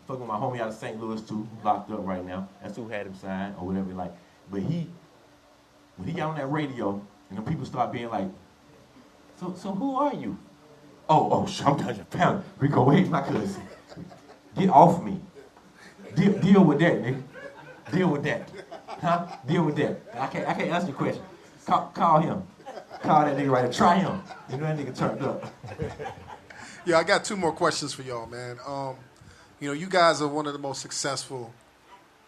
fucking with my homie out of St. Louis too, who's locked up right now. That's who had him signed, or whatever, like. But when he got on that radio, and then people start being like, so who are you? Oh, I'm touching pound. Rico, wait, my cousin. Get off me. Deal with that, nigga. Deal with that. Huh? Deal with that. I can't answer your question. Call him. Call that nigga right there. Try him. You know that nigga turned up. Yeah, I got 2 more questions for y'all, man. You guys are one of the most successful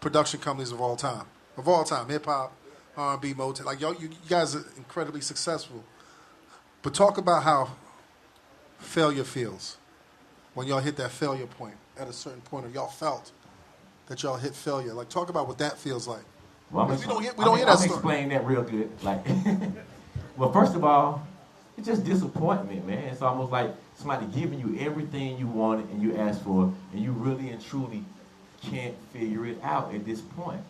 production companies of all time. Hip hop, R&B, Motown. Like y'all, you guys are incredibly successful. But talk about how failure feels when y'all hit that failure point at a certain point, or y'all felt that y'all hit failure. Like, talk about what that feels like. Well, we don't hear that story. Explain that real good. Like, well, first of all, it's just disappointment, man. It's almost like somebody giving you everything you wanted and you asked for, and you really and truly can't figure it out at this point.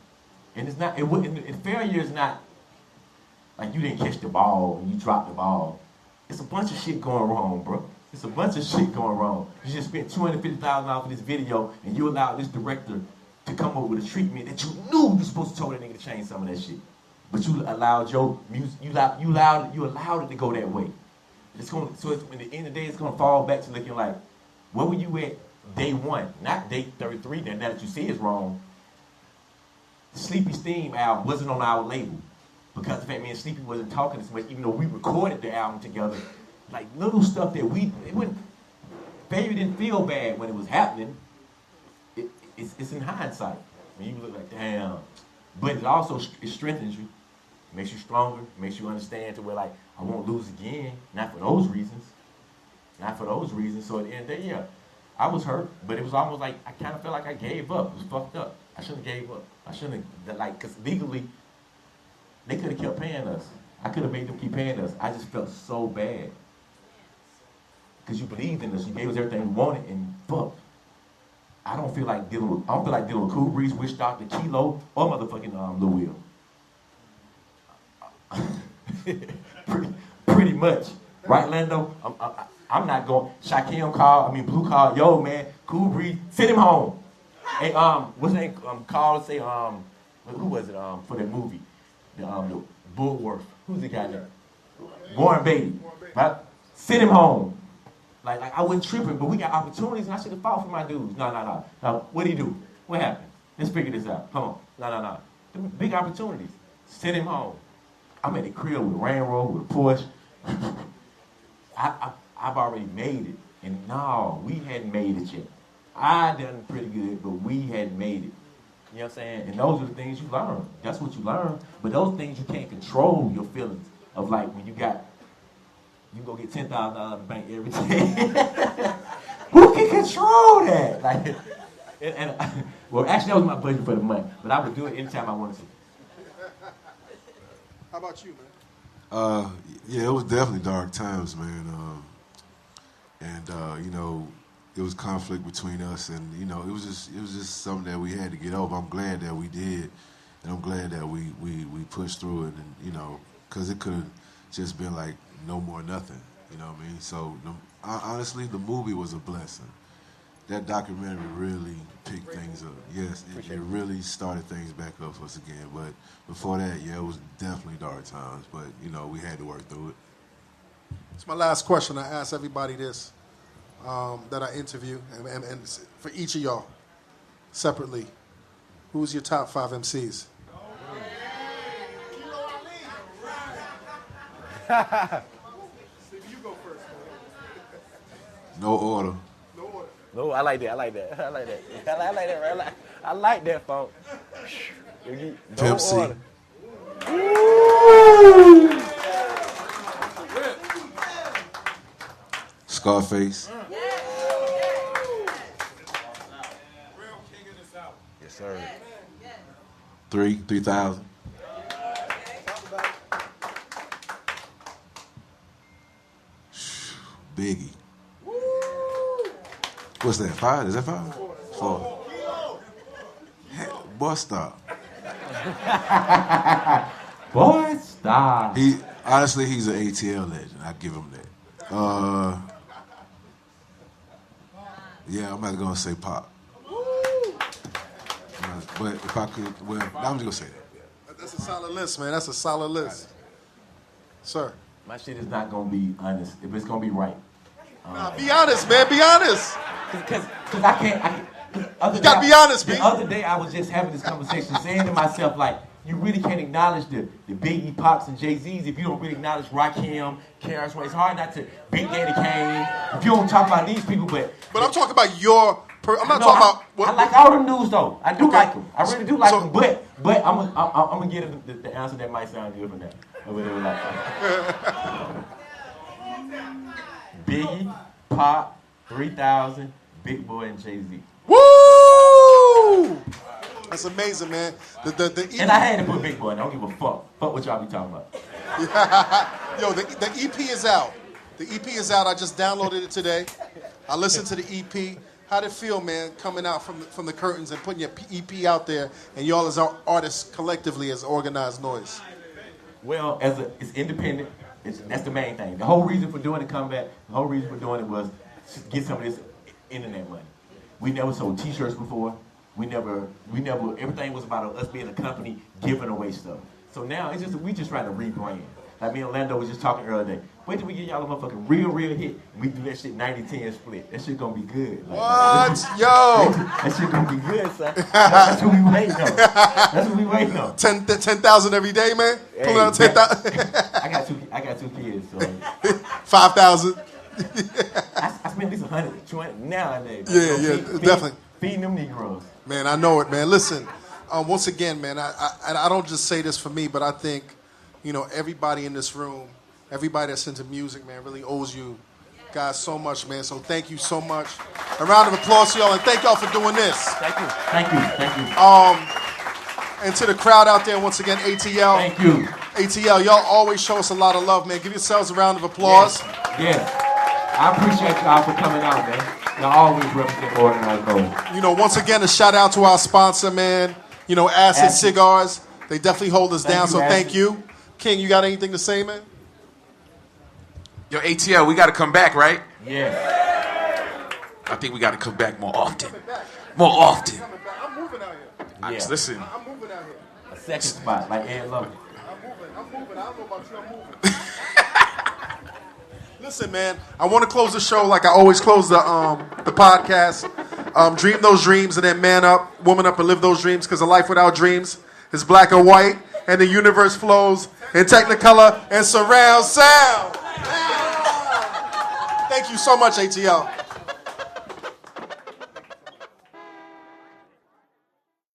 And it's not. Failure is not like you didn't catch the ball and you dropped the ball. It's a bunch of shit going wrong, bro. It's a bunch of shit going wrong. You just spent $250,000 for this video, and you allowed this director to come up with a treatment that you knew you were supposed to tell that nigga to change some of that shit. But you allowed your music. You allowed it to go that way. So in the end of the day, it's gonna fall back to looking like, where were you at day 1, not day 33? Then now that you see is wrong. The Sleepy Steam album wasn't on our label. Because the fact me and Sleepy wasn't talking as much, even though we recorded the album together. Like little stuff that failure didn't feel bad when it was happening. It's in hindsight. When you look like, damn. But it strengthens you. Makes you stronger, makes you understand to where like, I won't lose again. Not for those reasons. So at the end of the day, yeah, I was hurt, but it was almost like, I kind of felt like I gave up. It was fucked up. I shouldn't have gave up. I shouldn't have, because legally, they could have kept paying us. I could have made them keep paying us. I just felt so bad. Because you believed in us. You gave us everything we wanted, and fuck. I don't feel like dealing with Cool Breeze, Wish Doctor, CeeLo, or motherfucking Lil Will. pretty much. Right, Lando? I'm not going. Shaquem Blue called, yo, man, Cool Breeze, send him home. Hey, what's his name? Called, say, who was it, for that movie? The Bullworth. Who's the guy there? Warren Beatty. Right? Send him home. Like I wasn't tripping, but we got opportunities, and I should have fought for my dudes. No. What'd he do? What happened? Let's figure this out. Come on. No. Big opportunities. Send him home. I'm at the crib with a Range Rover, with a Porsche. I've already made it, and no, we hadn't made it yet. I done pretty good, but we hadn't made it. You know what I'm saying? And those are the things you learn. That's what you learn. But those things you can't control your feelings of, like when you go get $10,000 in the bank every day. Who can control that? Like, and Well, actually, that was my budget for the month, but I would do it anytime I wanted to. How about you, man? Yeah, it was definitely dark times, man. You know, it was conflict between us, and you know, it was just something that we had to get over. I'm glad that we did, and I'm glad that we pushed through it, and you know, because it could have just been like no more nothing. You know what I mean? So honestly, the movie was a blessing. That documentary really picked things up. Yes, it really started things back up for us again. But before that, yeah, it was definitely dark times. But, you know, we had to work through it. It's my last question. I ask everybody this that I interview, and for each of y'all, separately, who's your top 5 MCs? You go first. No order. No, I like that. I like that. I like that. I like that. Right? I like that, folks. Pimp C. Scarface. Yes, sir. 3,000. Biggie. What's that? 5? Is that 5? 4. Boy, stop. Boy, stop. Honestly, he's an ATL legend. I give him that. Yeah, I'm not gonna say Pop. But if I could, well, I'm just gonna say that. That's a solid list, man. That's a solid list. Sir. My shit is not gonna be honest, if it's gonna be right. Nah, be honest, man. Be honest. Cause I can't. You gotta be honest, man. The other day I was just having this conversation, saying to myself, like, you really can't acknowledge the Biggie, Pops, and Jay-Z's if you don't really acknowledge Rakim, KRS-One. It's hard not to Big Daddy Kane if you don't talk about these people, but I'm talking about your. I'm not talking about. I like all them dudes though. I do like them. I really do like them. But I'm gonna give them the answer that might sound good for them. Biggie, Pop, 3,000, Big Boy, and Jay-Z. Woo! That's amazing, man. And I had to put Big Boy in. I don't give a fuck. Fuck what y'all be talking about. Yo, the EP is out. The EP is out. I just downloaded it today. I listened to the EP. How'd it feel, man, coming out from the curtains and putting your EP out there, and y'all as artists collectively as Organized Noize? Well, it's independent. That's the main thing. The whole reason for doing the comeback, the whole reason for doing it was to get some of this internet money. We never sold T-shirts before. We never. Everything was about us being a company giving away stuff. So now we just trying to rebrand. Like me and Lando was just talking earlier. Wait till we get y'all a motherfucking real hit. And we do that shit 90-10 split. That shit gonna be good. Like, what? Yo! That shit gonna be good, son. That's what we waiting on. That's what we waiting on. 10,000 every day, man. Hey, pulling out 10,000. I got two kids, so 5,000. I spend at least 120 nowadays. Yeah, definitely. Feeding them Negroes. Man, I know it, man. Listen, once again, man, I don't just say this for me, but I think, you know, everybody in this room, everybody that's into music, man, really owes you guys so much, man. So thank you so much. A round of applause to y'all, and thank y'all for doing this. Thank you. And to the crowd out there, once again, ATL. Thank you. ATL, y'all always show us a lot of love, man. Give yourselves a round of applause. Yes. I appreciate y'all for coming out, man. Y'all always represent Organized Noize. You know, once again, a shout out to our sponsor, man. You know, Acid Cigars. They definitely hold us down, so thank you. King, you got anything to say, man? Yo, ATL, we got to come back, right? Yeah. I think we got to come back more often. More often. I'm moving out here. Yeah. Listen. I'm moving out here. A second spot, like Ed Lover. I'm moving. I don't know about you. I'm moving. Listen, man. I want to close the show like I always close the podcast. Dream those dreams and then man up, woman up, and live those dreams. Because a life without dreams is black and white, and the universe flows in Technicolor and surround sound. Thank you so much, ATL.